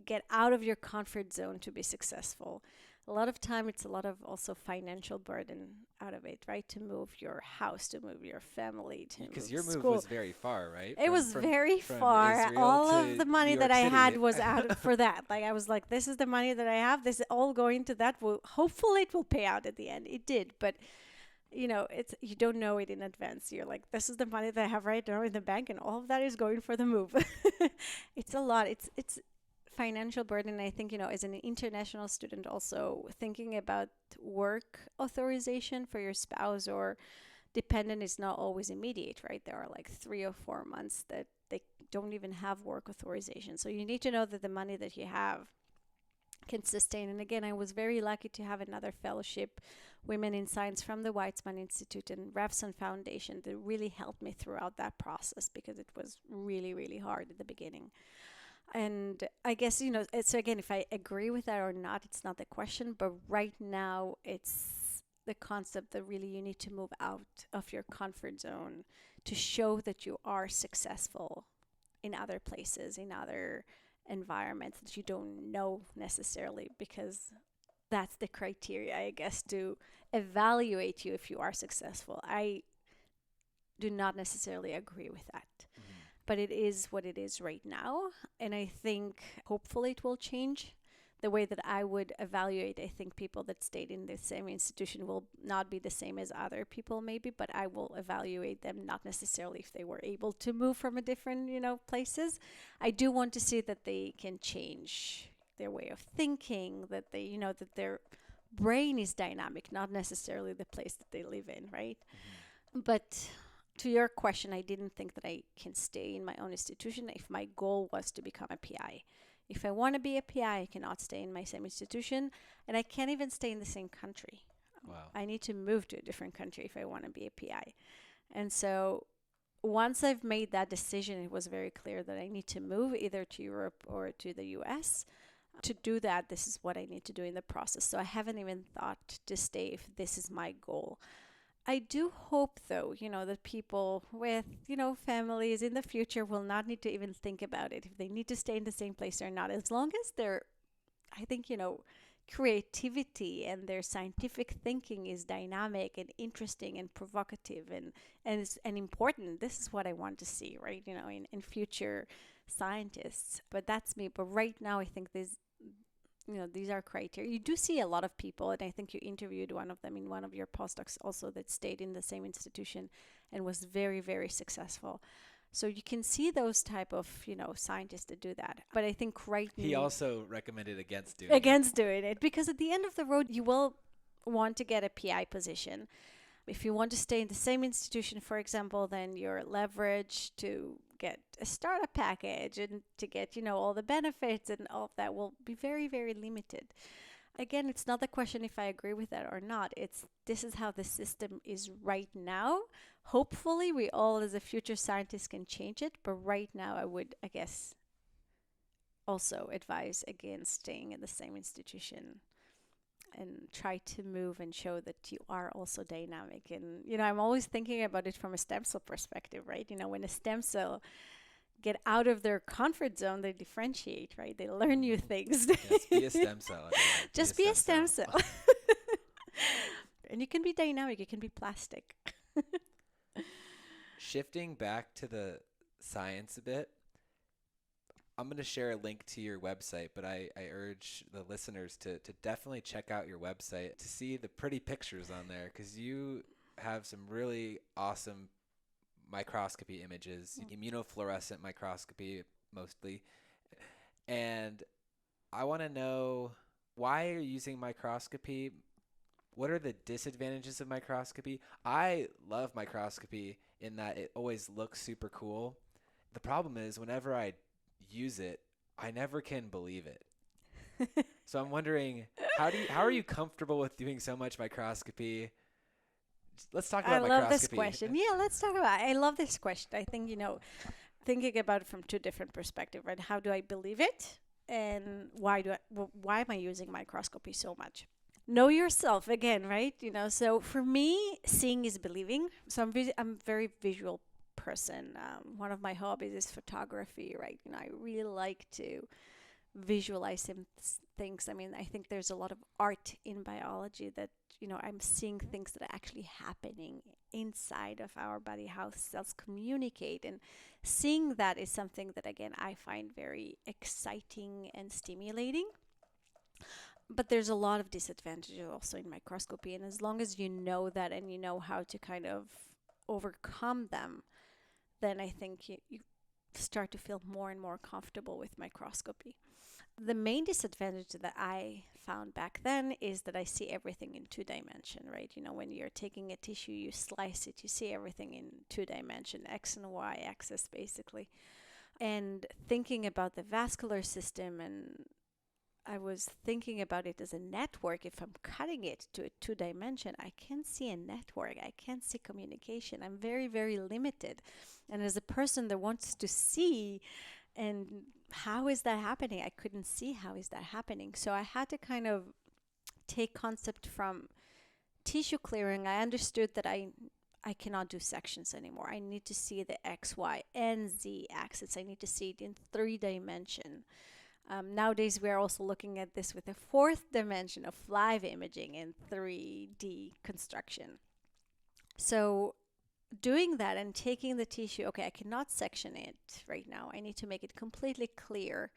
get out of your comfort zone to be successful. A lot of time it's a lot of also financial burden out of it, right? To move your house, to move your family, to Because move your move school. was very far, right? It was very far. Israel All to of the money New that York I City. had was out for that. Like I was like, this is the money that I have. This is all going to that. Hopefully it will pay out at the end. It did, but it's you don't know it in advance. You're like, this is the money that I have right now in the bank, and all of that is going for the move. It's a lot. It's financial burden. I think, as an international student, also thinking about work authorization for your spouse or dependent is not always immediate, right? There are like 3 or 4 months that they don't even have work authorization. So you need to know that the money that you have can sustain. And again, I was very lucky to have another fellowship, Women in Science, from the Weizmann Institute and Refson Foundation, that really helped me throughout that process, because it was really, really hard at the beginning. And I guess, so again, if I agree with that or not, it's not the question. But right now, it's the concept that really you need to move out of your comfort zone to show that you are successful in other places, in other environments that you don't know necessarily, because that's the criteria, I guess, to evaluate you if you are successful. I do not necessarily agree with that. But it is what it is right now. And I think hopefully it will change. The way that I would evaluate, I think people that stayed in the same institution will not be the same as other people maybe, but I will evaluate them not necessarily if they were able to move from a different, places. I do want to see that they can change their way of thinking, that they, that their brain is dynamic, not necessarily the place that they live in, right? But to your question, I didn't think that I can stay in my own institution if my goal was to become a PI. If I want to be a PI, I cannot stay in my same institution, and I can't even stay in the same country. Wow. I need to move to a different country if I want to be a PI. And so once I've made that decision, it was very clear that I need to move either to Europe or to the US. To do that, this is what I need to do in the process. So I haven't even thought to stay if this is my goal. I do hope, though, that people with, families in the future will not need to even think about it, if they need to stay in the same place or not, as long as their, I think, creativity and their scientific thinking is dynamic and interesting and provocative and important. This is what I want to see, right, in future scientists. But that's me. But right now, I think these are criteria. You do see a lot of people, and I think you interviewed one of them in one of your postdocs also, that stayed in the same institution and was very, very successful. So you can see those type of, scientists that do that. But I think He also recommended against doing it because at the end of the road, you will want to get a PI position. If you want to stay in the same institution, for example, then your leverage to get a startup package and to get, all the benefits and all of that will be very, very limited. Again, it's not the question if I agree with that or not. This is how the system is right now. Hopefully, we all as a future scientist can change it. But right now, I would, I guess, also advise against staying in the same institution and try to move and show that you are also dynamic. And, I'm always thinking about it from a stem cell perspective, right? When a stem cell get out of their comfort zone, they differentiate, right? They learn new things. Just be a stem cell. Just be a stem cell. And you can be dynamic. You can be plastic. Shifting back to the science a bit, I'm going to share a link to your website, but I urge the listeners to definitely check out your website to see the pretty pictures on there, because you have some really awesome microscopy images, immunofluorescent microscopy mostly. And I want to know, why are you using microscopy? What are the disadvantages of microscopy? I love microscopy in that it always looks super cool. The problem is whenever I use it, I never can believe it. So I'm wondering, how are you comfortable with doing so much microscopy? Let's talk about microscopy. I love this question. Yeah, let's talk about it. I love this question. I think, thinking about it from two different perspectives, right? How do I believe it? And why am I using microscopy so much? Know yourself again, right? So for me, seeing is believing. So I'm a very visual person. One of my hobbies is photography, right? I really like to visualize things. I think there's a lot of art in biology that, I'm seeing things that are actually happening inside of our body, how cells communicate. And seeing that is something that, again, I find very exciting and stimulating. But there's a lot of disadvantages also in microscopy. And as long as you know that and you know how to kind of overcome them, then I think you start to feel more and more comfortable with microscopy. The main disadvantage that I found back then is that I see everything in 2-dimension, right? When you're taking a tissue, you slice it, you see everything in 2-dimension, X and Y axis basically. And thinking about the vascular system, and I was thinking about it as a network. If I'm cutting it to a 2-dimension, I can't see a network. I can't see communication. I'm very, very limited. And as a person that wants to see, and how is that happening? I couldn't see how is that happening. So I had to kind of take concept from tissue clearing. I understood that I cannot do sections anymore. I need to see the X, Y, and Z axis. I need to see it in 3-dimension. Nowadays, we are also looking at this with a 4th dimension of live imaging and 3D construction. So doing that and taking the tissue, okay, I cannot section it right now. I need to make it completely clear,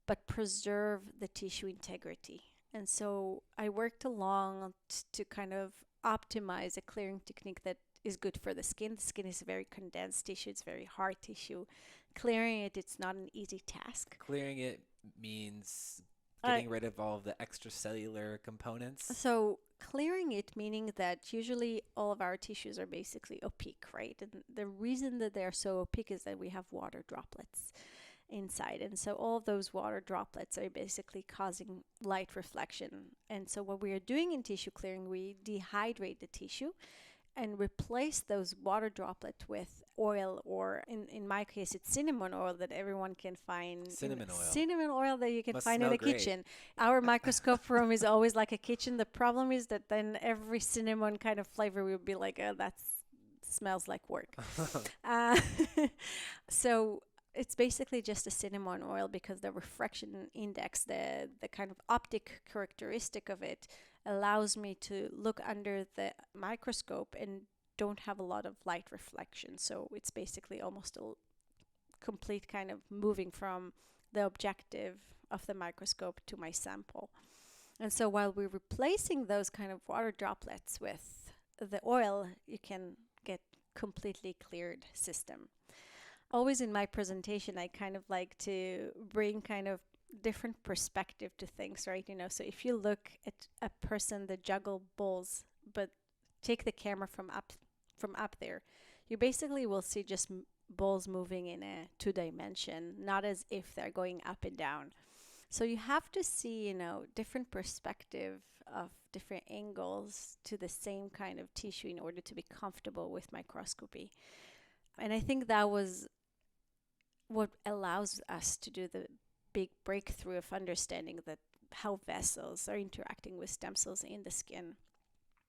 but preserve the tissue integrity. And so I worked along to kind of optimize a clearing technique that is good for the skin. The skin is a very condensed tissue. It's very hard tissue. Clearing it, it's not an easy task. Clearing it means getting rid of all of the extracellular components. So clearing it, meaning that usually all of our tissues are basically opaque, right? And the reason that they're so opaque is that we have water droplets inside. And so all of those water droplets are basically causing light reflection. And so what we are doing in tissue clearing, we dehydrate the tissue and replace those water droplets with oil, or in my case, it's cinnamon oil that everyone can find. Cinnamon oil. Cinnamon oil that you can find in smell the great. kitchen. Our microscope room is always like a kitchen. The problem is that then every cinnamon kind of flavor will be like, oh, that smells like work. So it's basically just a cinnamon oil, because the refraction index, the kind of optic characteristic of it, allows me to look under the microscope and don't have a lot of light reflection. So it's basically almost a complete kind of moving from the objective of the microscope to my sample. And so while we're replacing those kind of water droplets with the oil, you can get completely cleared system. always in my presentation, I kind of like to bring kind of different perspective to things, right? So if you look at a person that juggle balls, but take the camera from up there, you basically will see just balls moving in a 2 dimension, not as if they're going up and down. So you have to see, different perspective of different angles to the same kind of tissue in order to be comfortable with microscopy. And I think that was what allows us to do the big breakthrough of understanding that how vessels are interacting with stem cells in the skin.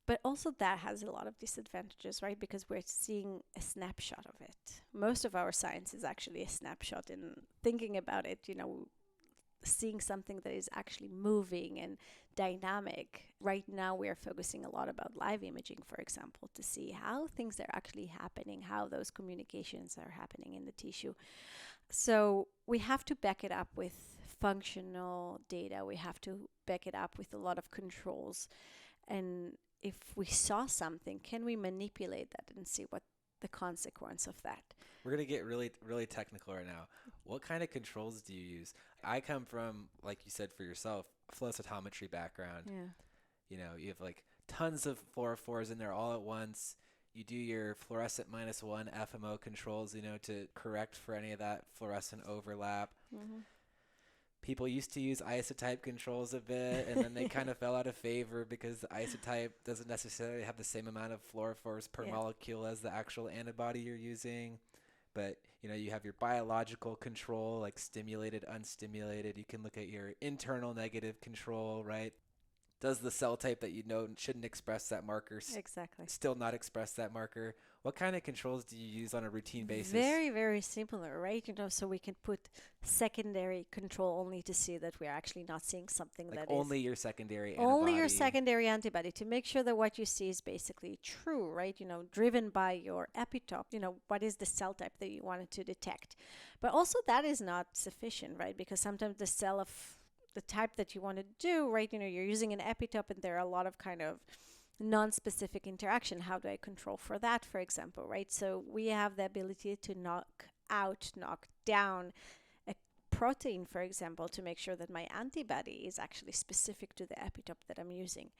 But also that has a lot of disadvantages, right? Because we're seeing a snapshot of it. Most of our science is actually a snapshot. And thinking about it, seeing something that is actually moving and dynamic. Right now, we are focusing a lot about live imaging, for example, to see how things are actually happening, how those communications are happening in the tissue. So we have to back it up with functional data. We have to back it up with a lot of controls. And if we saw something, can we manipulate that and see what the consequence of that? We're going to get really, really technical right now. What kind of controls do you use? I come from, like you said for yourself, flow cytometry background. Yeah. You have like tons of fluorophores in there all at once. You do your fluorescent -1 FMO controls, to correct for any of that fluorescent overlap. Mm-hmm. People used to use isotype controls a bit, and then they kind of fell out of favor because the isotype doesn't necessarily have the same amount of fluorophores per molecule as the actual antibody you're using. But, you have your biological control, like stimulated, unstimulated. You can look at your internal negative control, right? Does the cell type that shouldn't express that marker exactly still not express that marker? What kind of controls do you use on a routine basis? Very, very similar, right? So we can put secondary control only to see that we're actually not seeing something like that only is your secondary antibody. only your secondary antibody, to make sure that what you see is basically true, right? Driven by your epitope, what is the cell type that you wanted to detect. But also that is not sufficient, right? Because sometimes the cell of the type that you want to do, right? You're using an epitope and there are a lot of kind of non-specific interaction. How do I control for that, for example, right? So we have the ability to knock down a protein, for example, to make sure that my antibody is actually specific to the epitope that I'm using.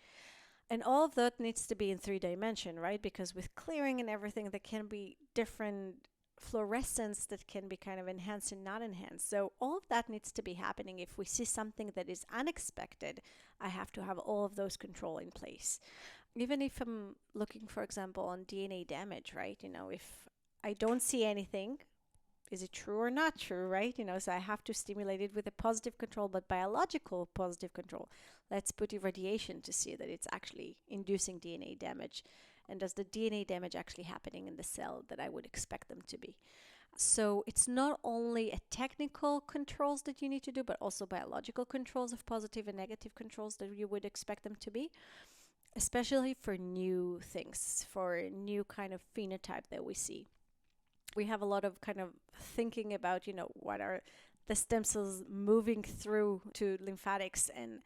And all of that needs to be in 3-dimension, right? Because with clearing and everything, there can be different fluorescence that can be kind of enhanced and not enhanced. So all of that needs to be happening. If we see something that is unexpected, I have to have all of those control in place. Even if I'm looking, for example, on DNA damage, right? If I don't see anything, is it true or not true, right? So I have to stimulate it with a positive control, but biological positive control. Let's put irradiation to see that it's actually inducing DNA damage. And does the DNA damage actually happening in the cell that I would expect them to be? So it's not only a technical controls that you need to do, but also biological controls of positive and negative controls that you would expect them to be, especially for new things, for new kind of phenotype that we see. We have a lot of kind of thinking about, what are the stem cells moving through to lymphatics, and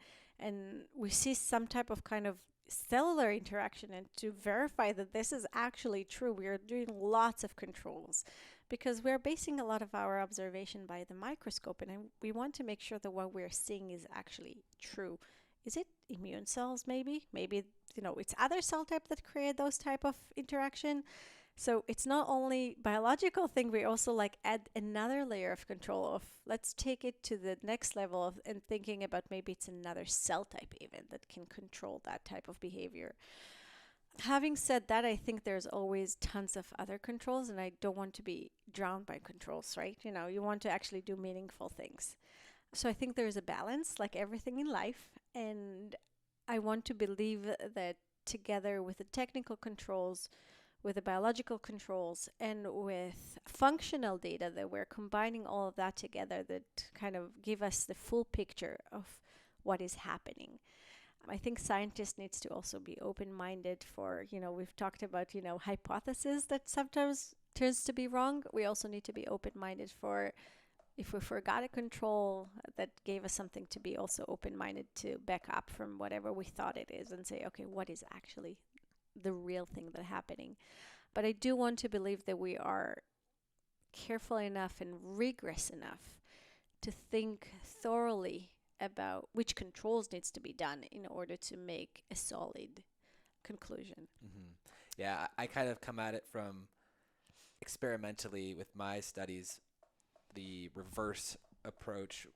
we see some type of kind of cellular interaction. And to verify that this is actually true, we are doing lots of controls because we're basing a lot of our observation by the microscope, and we want to make sure that what we're seeing is actually true. Is it immune cells? Maybe it's other cell type that create those type of interaction. So it's not only biological thing, we also add another layer of control of, let's take it to the next level of, and thinking about maybe it's another cell type even that can control that type of behavior. Having said that, I think there's always tons of other controls, and I don't want to be drowned by controls, right? You want to actually do meaningful things. So I think there's a balance, like everything in life, and I want to believe that together with the technical controls, with the biological controls, and with functional data, that we're combining all of that together that kind of give us the full picture of what is happening. I think scientists needs to also be open-minded for, we've talked about, hypothesis that sometimes turns to be wrong. We also need to be open-minded for, if we forgot a control that gave us something, to be also open-minded to back up from whatever we thought it is and say, okay, what is actually the real thing that's happening? But I do want to believe that we are careful enough and rigorous enough to think thoroughly about which controls needs to be done in order to make a solid conclusion. Mm-hmm. Yeah, I kind of come at it from experimentally with my studies, the reverse approach.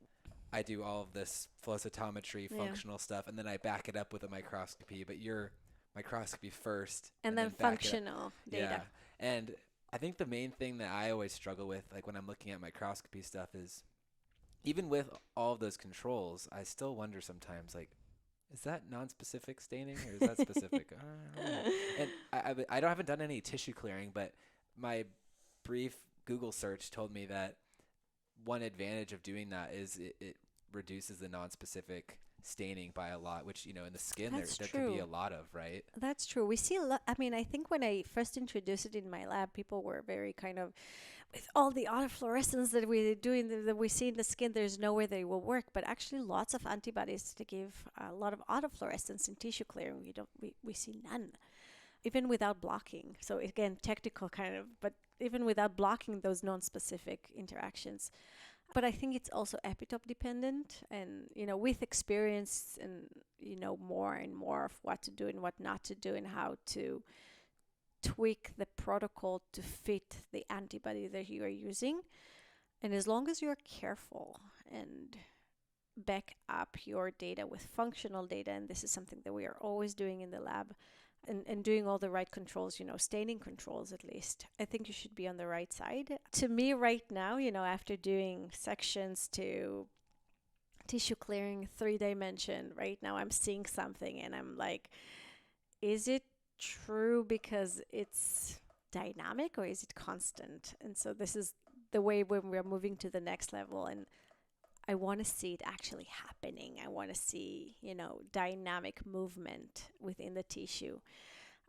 I do all of this flow cytometry, functional stuff, and then I back it up with a microscopy, but you're microscopy first. And then functional data. Yeah. And I think the main thing that I always struggle with, like when I'm looking at microscopy stuff, is even with all of those controls, I still wonder sometimes, like, is that non-specific staining or is that specific? I don't know. And I haven't done any tissue clearing, but my brief Google search told me that one advantage of doing that is it reduces the non-specific staining by a lot, which, in the skin there can be a lot of, right? That's true. We see a lot. I mean, I think when I first introduced it in my lab, people were very kind of, with all the autofluorescence that we do that we see in the skin, there's no way they will work. But actually, lots of antibodies to give a lot of autofluorescence in tissue clearing. We see none, even without blocking. So again, technical kind of, but even without blocking those non-specific interactions. But I think it's also epitope dependent, and with experience and more and more of what to do and what not to do and how to tweak the protocol to fit the antibody that you are using. And as long as you're careful and back up your data with functional data, and this is something that we are always doing in the lab, and doing all the right controls, staining controls at least, I think you should be on the right side. To me right now, after doing sections to tissue clearing 3D, right now I'm seeing something and I'm like, is it true because it's dynamic or is it constant? And so this is the way when we're moving to the next level, and I want to see it actually happening. I want to see, dynamic movement within the tissue.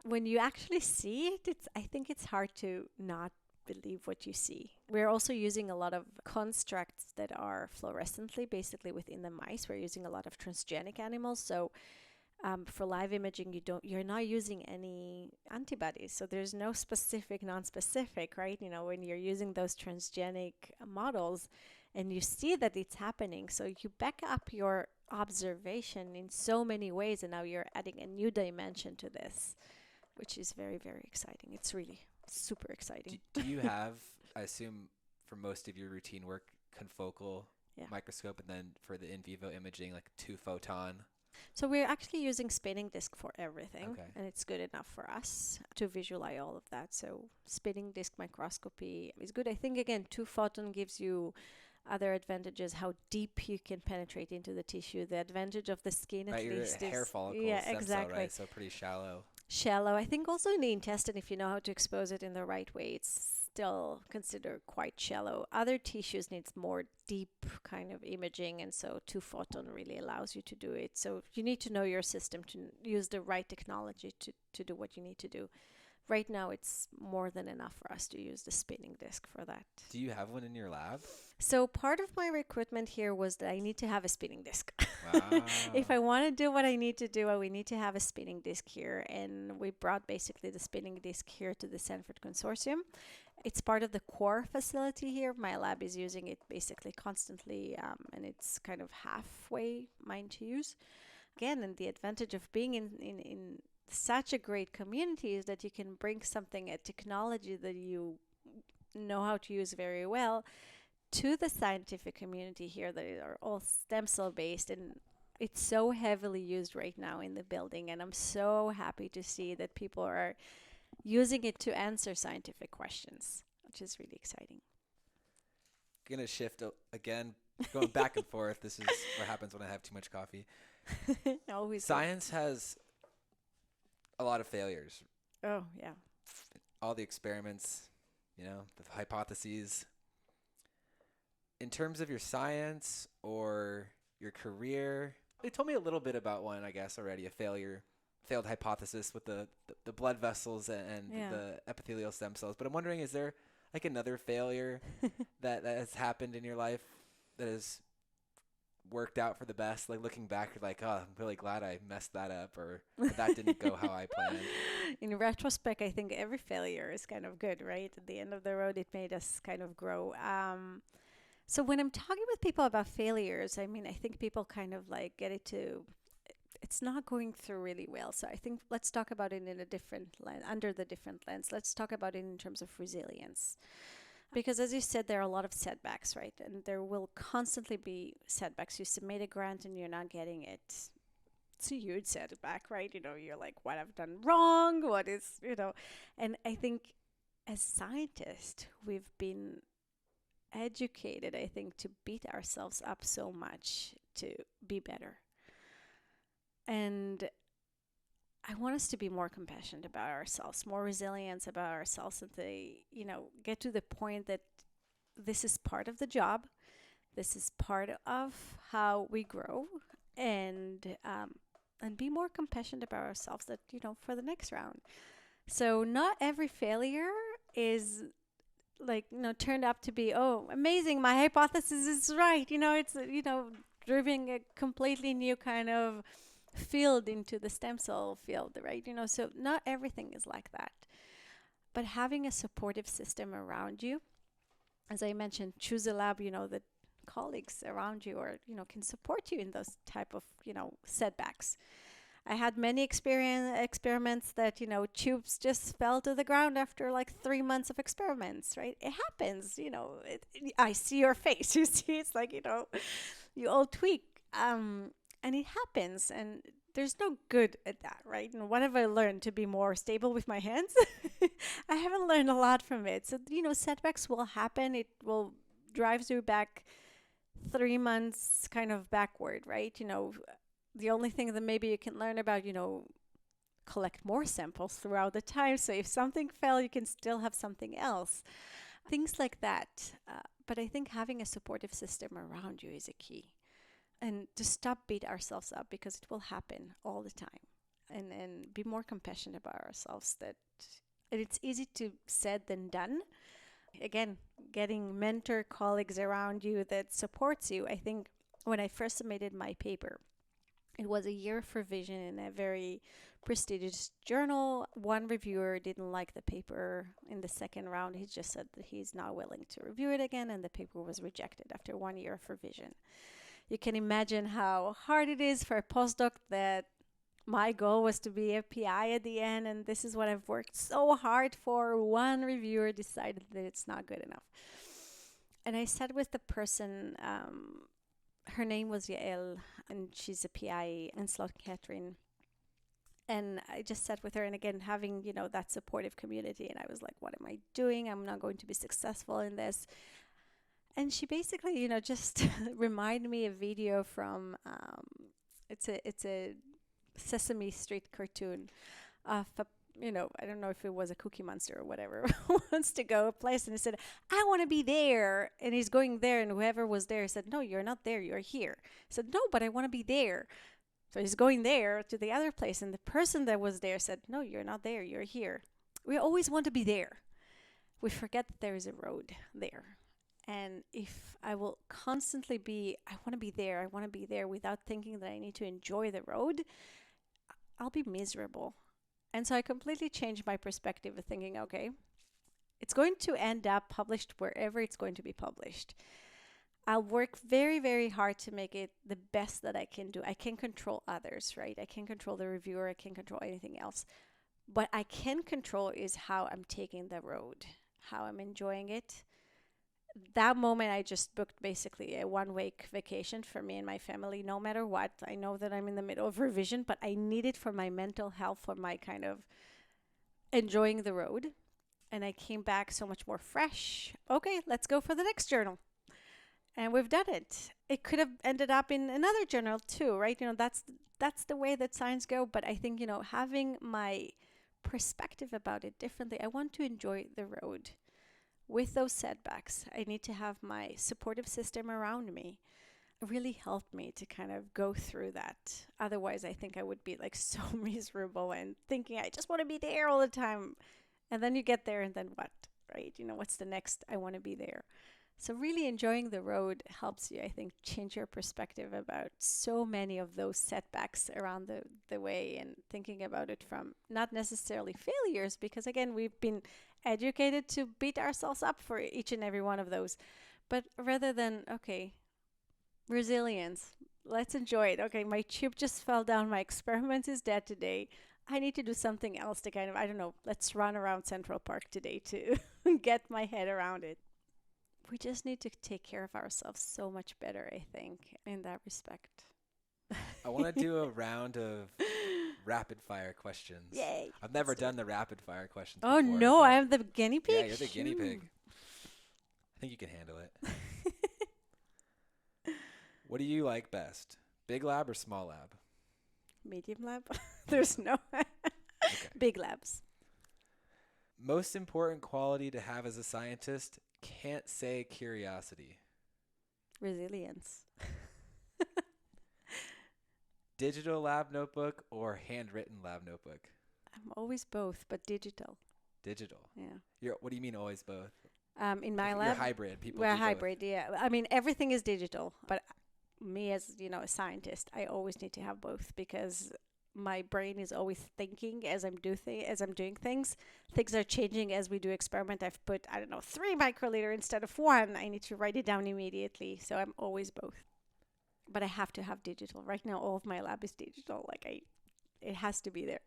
When you actually see it, I think it's hard to not believe what you see. We're also using a lot of constructs that are fluorescently, basically within the mice. We're using a lot of transgenic animals. So for live imaging, you're not using any antibodies. So there's no specific, non-specific, right? When you're using those transgenic models, and you see that it's happening. So you back up your observation in so many ways, and now you're adding a new dimension to this, which is very, very exciting. It's really super exciting. Do you have, I assume for most of your routine work, confocal microscope, and then for the in vivo imaging, like 2-photon? So we're actually using spinning disk for everything, and it's good enough for us to visualize all of that. So spinning disk microscopy is good. I think, again, 2-photon gives you other advantages, how deep you can penetrate into the tissue. The advantage of the skin, at least, hair follicle stem cell, right? So pretty shallow. I think also in the intestine, if you know how to expose it in the right way, it's still considered quite shallow. Other tissues needs more deep kind of imaging, and so 2-photon really allows you to do it. So you need to know your system to use the right technology to do what you need to do. Right now, it's more than enough for us to use the spinning disk for that. Do you have one in your lab? So part of my recruitment here was that I need to have a spinning disk. Wow. If I want to do what I need to do, we need to have a spinning disk here. And we brought basically the spinning disk here to the Sanford Consortium. It's part of the core facility here. My lab is using it basically constantly, and it's kind of halfway mine to use. Again, and the advantage of being in such a great community is that you can bring something, a technology that you know how to use very well, to the scientific community here that are all stem cell based, and it's so heavily used right now in the building, and I'm so happy to see that people are using it to answer scientific questions, which is really exciting. Gonna shift again, going back and forth. This is what happens when I have too much coffee. Always. Science has a lot of failures. Oh, yeah. All the experiments, the hypotheses. In terms of your science or your career, they told me a little bit about one, I guess, already, a failed hypothesis with the blood vessels and the epithelial stem cells. But I'm wondering, is there like another failure that has happened in your life that has worked out for the best? Like looking back, you're like, oh, I'm really glad I messed that up, or that didn't go how I planned. In retrospect, I think every failure is kind of good, right? At the end of the road, it made us kind of grow. So when I'm talking with people about failures, I mean, I think people kind of like get it to, it's not going through really well. So I think let's talk about it in a different lens, under the different lens. Let's talk about it in terms of resilience. Because as you said, there are a lot of setbacks, right? And there will constantly be setbacks. You submit a grant and you're not getting it. It's a huge setback, right? You know, you're like, what I've done wrong? What is, you know? And I think as scientists, we've been educated, I think, to beat ourselves up so much to be better. And I want us to be more compassionate about ourselves, more resilient about ourselves, and they, you know, get to the point that this is part of the job, this is part of how we grow, and be more compassionate about ourselves. That, you know, for the next round. So not every failure is like, you know, turned up to be, oh, amazing, my hypothesis is right. You know, it's, you know, driving a completely new kind of field into the stem cell field, right? You know, so not everything is like that. But having a supportive system around you, as I mentioned, choose a lab, you know, that colleagues around you or, you know, can support you in those type of, you know, setbacks. I had many experiments that, you know, tubes just fell to the ground after like 3 months of experiments, right? It happens, you know. I see your face. You see, it's like, you know, you all tweak. And it happens, and there's no good at that, right? And what have I learned? To be more stable with my hands? I haven't learned a lot from it. So, you know, setbacks will happen. It will drive you back 3 months kind of backward, right? You know, the only thing that maybe you can learn about, you know, collect more samples throughout the time. So if something fell, you can still have something else. Things like that. But I think having a supportive system around you is a key. And to stop beat ourselves up, because it will happen all the time, and be more compassionate about ourselves. That, and it's easy to said than done. Again, getting mentor colleagues around you that supports you. I think when I first submitted my paper, it was a year of revision in a very prestigious journal. One reviewer didn't like the paper in the second round. He just said that he's not willing to review it again, and the paper was rejected after 1 year of revision. You can imagine how hard it is for a postdoc that my goal was to be a PI at the end, and this is what I've worked so hard for. One reviewer decided that it's not good enough. And I sat with the person, her name was Yael, and she's a PI in Sloan Kettering. And I just sat with her, and again, having, you know, that supportive community. And I was like, what am I doing? I'm not going to be successful in this. And she basically, you know, just reminded me of a video from, it's a Sesame Street cartoon of, you know, I don't know if it was a Cookie Monster or whatever, wants to go a place, and he said, I want to be there. And he's going there, and whoever was there said, no, you're not there, you're here. He said, no, but I want to be there. So he's going there to the other place, and the person that was there said, no, you're not there, you're here. We always want to be there. We forget that there is a road there. And if I will constantly be, I want to be there without thinking that I need to enjoy the road, I'll be miserable. And so I completely changed my perspective of thinking, okay, it's going to end up published wherever it's going to be published. I'll work very, very hard to make it the best that I can do. I can't control others, right? I can't control the reviewer. I can't control anything else. What I can control is how I'm taking the road, how I'm enjoying it. That moment, I just booked basically a 1-week vacation for me and my family, no matter what. I know that I'm in the middle of revision, but I need it for my mental health, for my kind of enjoying the road. And I came back so much more fresh. Okay, let's go for the next journal. And we've done it. It could have ended up in another journal too, right? You know, that's the way that science go. But I think, you know, having my perspective about it differently, I want to enjoy the road. With those setbacks, I need to have my supportive system around me. It really helped me to kind of go through that. Otherwise, I think I would be like so miserable and thinking I just want to be there all the time. And then you get there, and then what, right? You know, what's the next? I want to be there. So really enjoying the road helps you, I think, change your perspective about so many of those setbacks around the way, and thinking about it from not necessarily failures, because again, we've been educated to beat ourselves up for each and every one of those. But rather than, okay, resilience, let's enjoy it. Okay, my tube just fell down. My experiment is dead today. I need to do something else to kind of, I don't know, let's run around Central Park today to get my head around it. We just need to take care of ourselves so much better, I think, in that respect. I want to do a round of rapid fire questions. Yay. I've never Let's do done it. the rapid fire questions Oh, before. no, but I'm the guinea pig? yeah, you're the guinea pig. Shoot. I think you can handle it. What do you like best? Big lab or small lab? Medium lab? There's no big labs. Most important quality to have as a scientist? Can't say curiosity. Resilience. Digital lab notebook or handwritten lab notebook? I'm always both, but digital. Digital. Yeah. What do you mean always both? In my You're lab, hybrid. People we're do both. hybrid. Yeah. I mean, everything is digital, but me as, a scientist, I always need to have both, because my brain is always thinking as I'm doing things. Things are changing as we do experiment. I've put, 3 microliter instead of 1. I need to write it down immediately. So I'm always both. But I have to have digital. Right now, all of my lab is digital. It has to be there.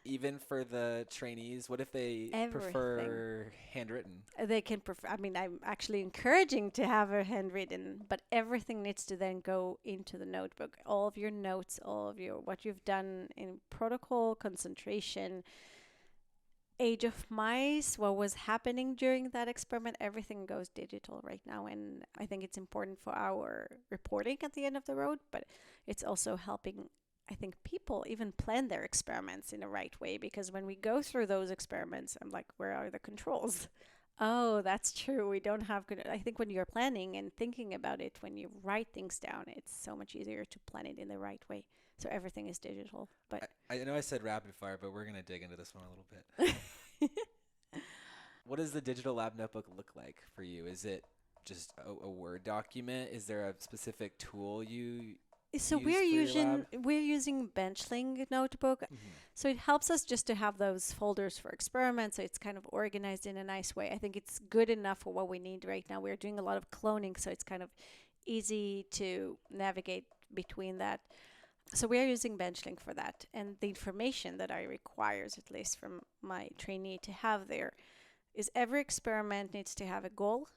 Even for the trainees, what if they prefer handwritten? They can prefer. I mean, I'm actually encouraging to have a handwritten, but everything needs to then go into the notebook. All of your notes, what you've done in protocol, concentration, age of mice, what was happening during that experiment, everything goes digital right now. And I think it's important for our reporting at the end of the road, but it's also helping, I think, people even plan their experiments in the right way, because when we go through those experiments, I'm like, where are the controls? Oh, that's true. We don't have good. I think when you're planning and thinking about it, when you write things down, it's so much easier to plan it in the right way. So everything is digital. But I know I said rapid fire, but we're going to dig into this one a little bit. What does the digital lab notebook look like for you? Is it just a Word document? Is there a specific tool you so use for your lab? we're using Benchling notebook. Mm-hmm. So it helps us just to have those folders for experiments. So it's kind of organized in a nice way. I think it's good enough for what we need right now. We're doing a lot of cloning, so it's kind of easy to navigate between that. So we are using Benchling for that. And the information that I requires, at least from my trainee, to have there is every experiment needs to have a goal.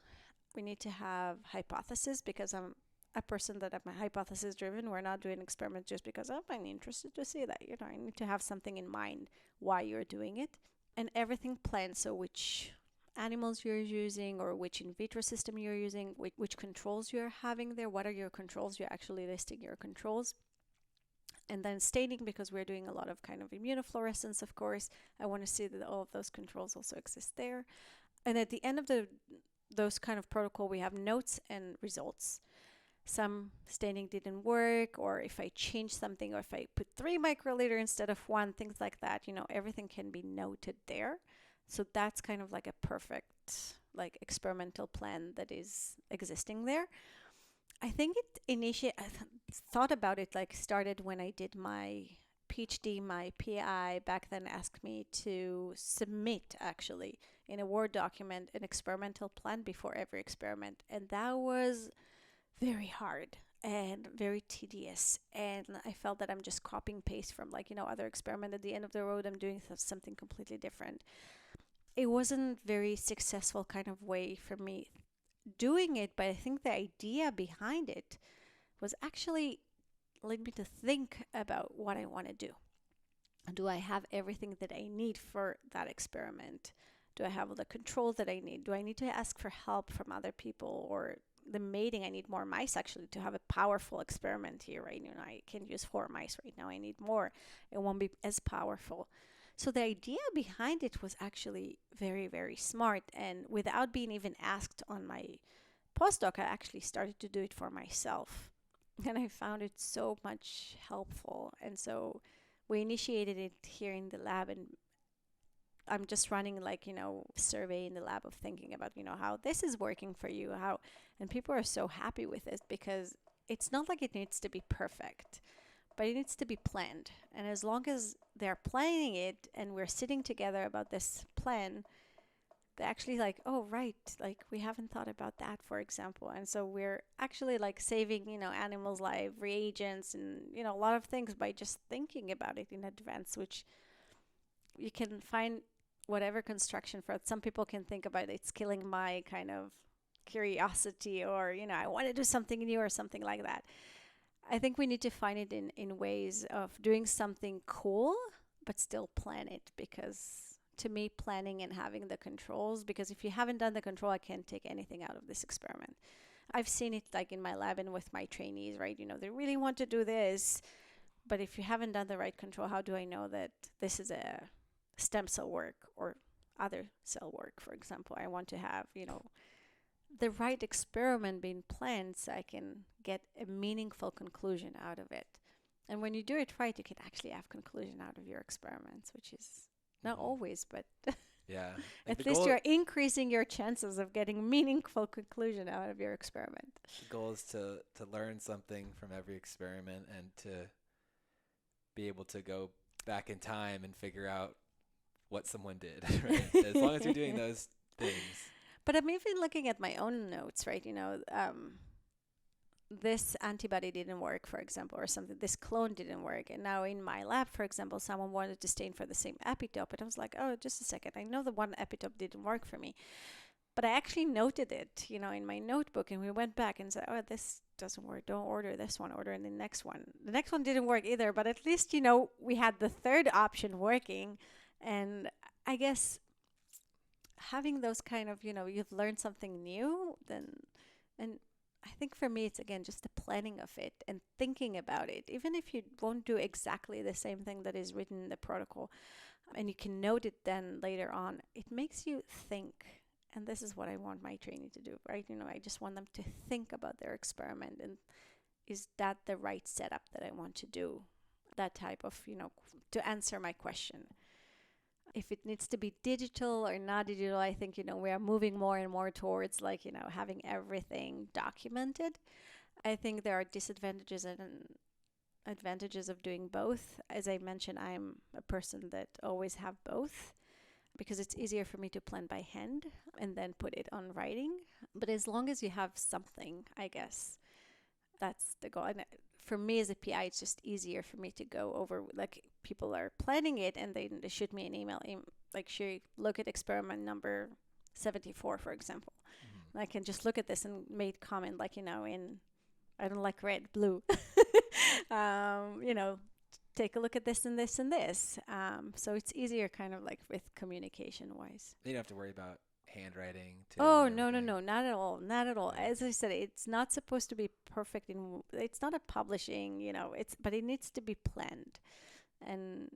We need to have hypothesis, because I'm a person that I'm hypothesis driven. We're not doing experiments just because I'm interested to see that. I need to have something in mind why you're doing it. And everything planned. So which animals you're using, or which in vitro system you're using, which controls you're having there. What are your controls? You're actually listing your controls. And then staining, because we're doing a lot of kind of immunofluorescence, of course. I want to see that all of those controls also exist there. And at the end of those kind of protocol, we have notes and results. Some staining didn't work, or if I change something, or if I put 3 microliter instead of 1, things like that, everything can be noted there. So that's kind of like a perfect experimental plan that is existing there. I think I thought about it, started when I did my Ph.D. My PI back then asked me to submit, actually, in a Word document, an experimental plan before every experiment. And that was very hard and very tedious. And I felt that I'm just copying paste from other experiment. At the end of the road, I'm doing something completely different. It wasn't very successful kind of way for me doing it, but I think the idea behind it was actually led me to think about what I want to do. Do I have everything that I need for that experiment? Do I have all the controls that I need? Do I need to ask for help from other people, or the mating? I need more mice actually to have a powerful experiment here, right? I can use 4 mice right now. I need more. It won't be as powerful. So the idea behind it was actually very, very smart. And without being even asked on my postdoc, I actually started to do it for myself. And I found it so much helpful. And so we initiated it here in the lab. And I'm just running like, survey in the lab of thinking about, how this is working for you, and people are so happy with it because it's not like it needs to be perfect, but it needs to be planned. And as long as they're planning it and we're sitting together about this plan, they're actually like, oh, right, like we haven't thought about that, for example. And so we're actually like saving, animals' life, reagents, and, a lot of things by just thinking about it in advance, which you can find whatever construction for it. Some people can think about it's killing my kind of curiosity, or, I want to do something new or something like that. I think we need to find it in ways of doing something cool, but still plan it, because to me, planning and having the controls, because if you haven't done the control, I can't take anything out of this experiment. I've seen it like in my lab and with my trainees, right? They really want to do this, but if you haven't done the right control, how do I know that this is a stem cell work or other cell work, for example? I want to have, the right experiment being planned so I can get a meaningful conclusion out of it. And when you do it right, you can actually have conclusion out of your experiments, which is not always, but yeah, like at least you're increasing your chances of getting meaningful conclusion out of your experiment. The goal is to learn something from every experiment and to be able to go back in time and figure out what someone did, right? As long as you're doing those things. But I'm even looking at my own notes, right? This antibody didn't work, for example, or something. This clone didn't work. And now in my lab, for example, someone wanted to stain for the same epitope. And I was like, oh, just a second. I know the one epitope didn't work for me. But I actually noted it, in my notebook. And we went back and said, oh, this doesn't work. Don't order this one. Order the next one. The next one didn't work either. But at least, we had the third option working. And I guess having those kind of, you've learned something new, and I think for me, it's again just the planning of it and thinking about it. Even if you won't do exactly the same thing that is written in the protocol, and you can note it then later on, it makes you think. And this is what I want my trainee to do, right? I just want them to think about their experiment, and is that the right setup that I want to do? That type of, to answer my question. If it needs to be digital or not digital, I think, we are moving more and more towards like, having everything documented. I think there are disadvantages and advantages of doing both. As I mentioned, I'm a person that always have both because it's easier for me to plan by hand and then put it on writing. But as long as you have something, I guess that's the goal. And for me as a PI, it's just easier for me to go over, like people are planning it and they shoot me an email, like, Shiri, look at experiment number 74, for example. And I can just look at this and make comment like, in, I don't like red, blue, take a look at this and this and this. So it's easier kind of like with communication wise. You don't have to worry about handwriting. Oh, no, not at all. Not at all. As I said, it's not supposed to be perfect. It's not a publishing, but it needs to be planned. And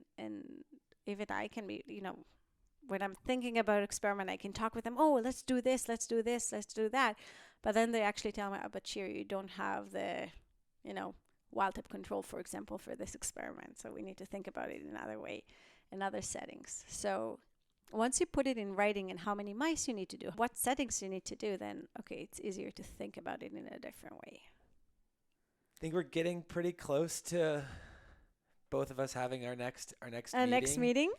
even I can be, when I'm thinking about experiment, I can talk with them. Oh, let's do this, let's do this, let's do that. But then they actually tell me, oh, but Shiri, you don't have the, wild type control, for example, for this experiment. So we need to think about it another way, in other settings. So once you put it in writing and how many mice you need to do, what settings you need to do, then, okay, it's easier to think about it in a different way. I think we're getting pretty close to both of us having our next meeting.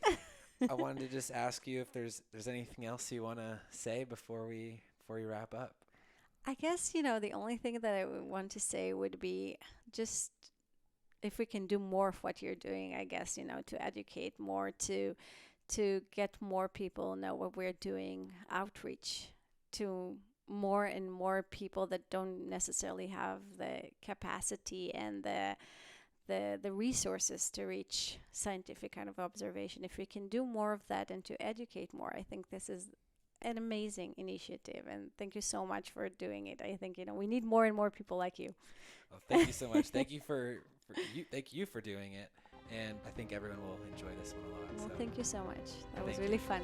I wanted to just ask you if there's anything else you want to say before we wrap up. I guess, the only thing that I would want to say would be just if we can do more of what you're doing, I guess, to educate more, to get more people know what we're doing, outreach to more and more people that don't necessarily have the capacity and the resources to reach scientific kind of observation. If we can do more of that and to educate more, I think this is an amazing initiative, and thank you so much for doing it. I think we need more and more people like you. Well, thank you so much. Thank you for doing it, and I think everyone will enjoy this one a lot. Well, so. thank you so much. That was really fun.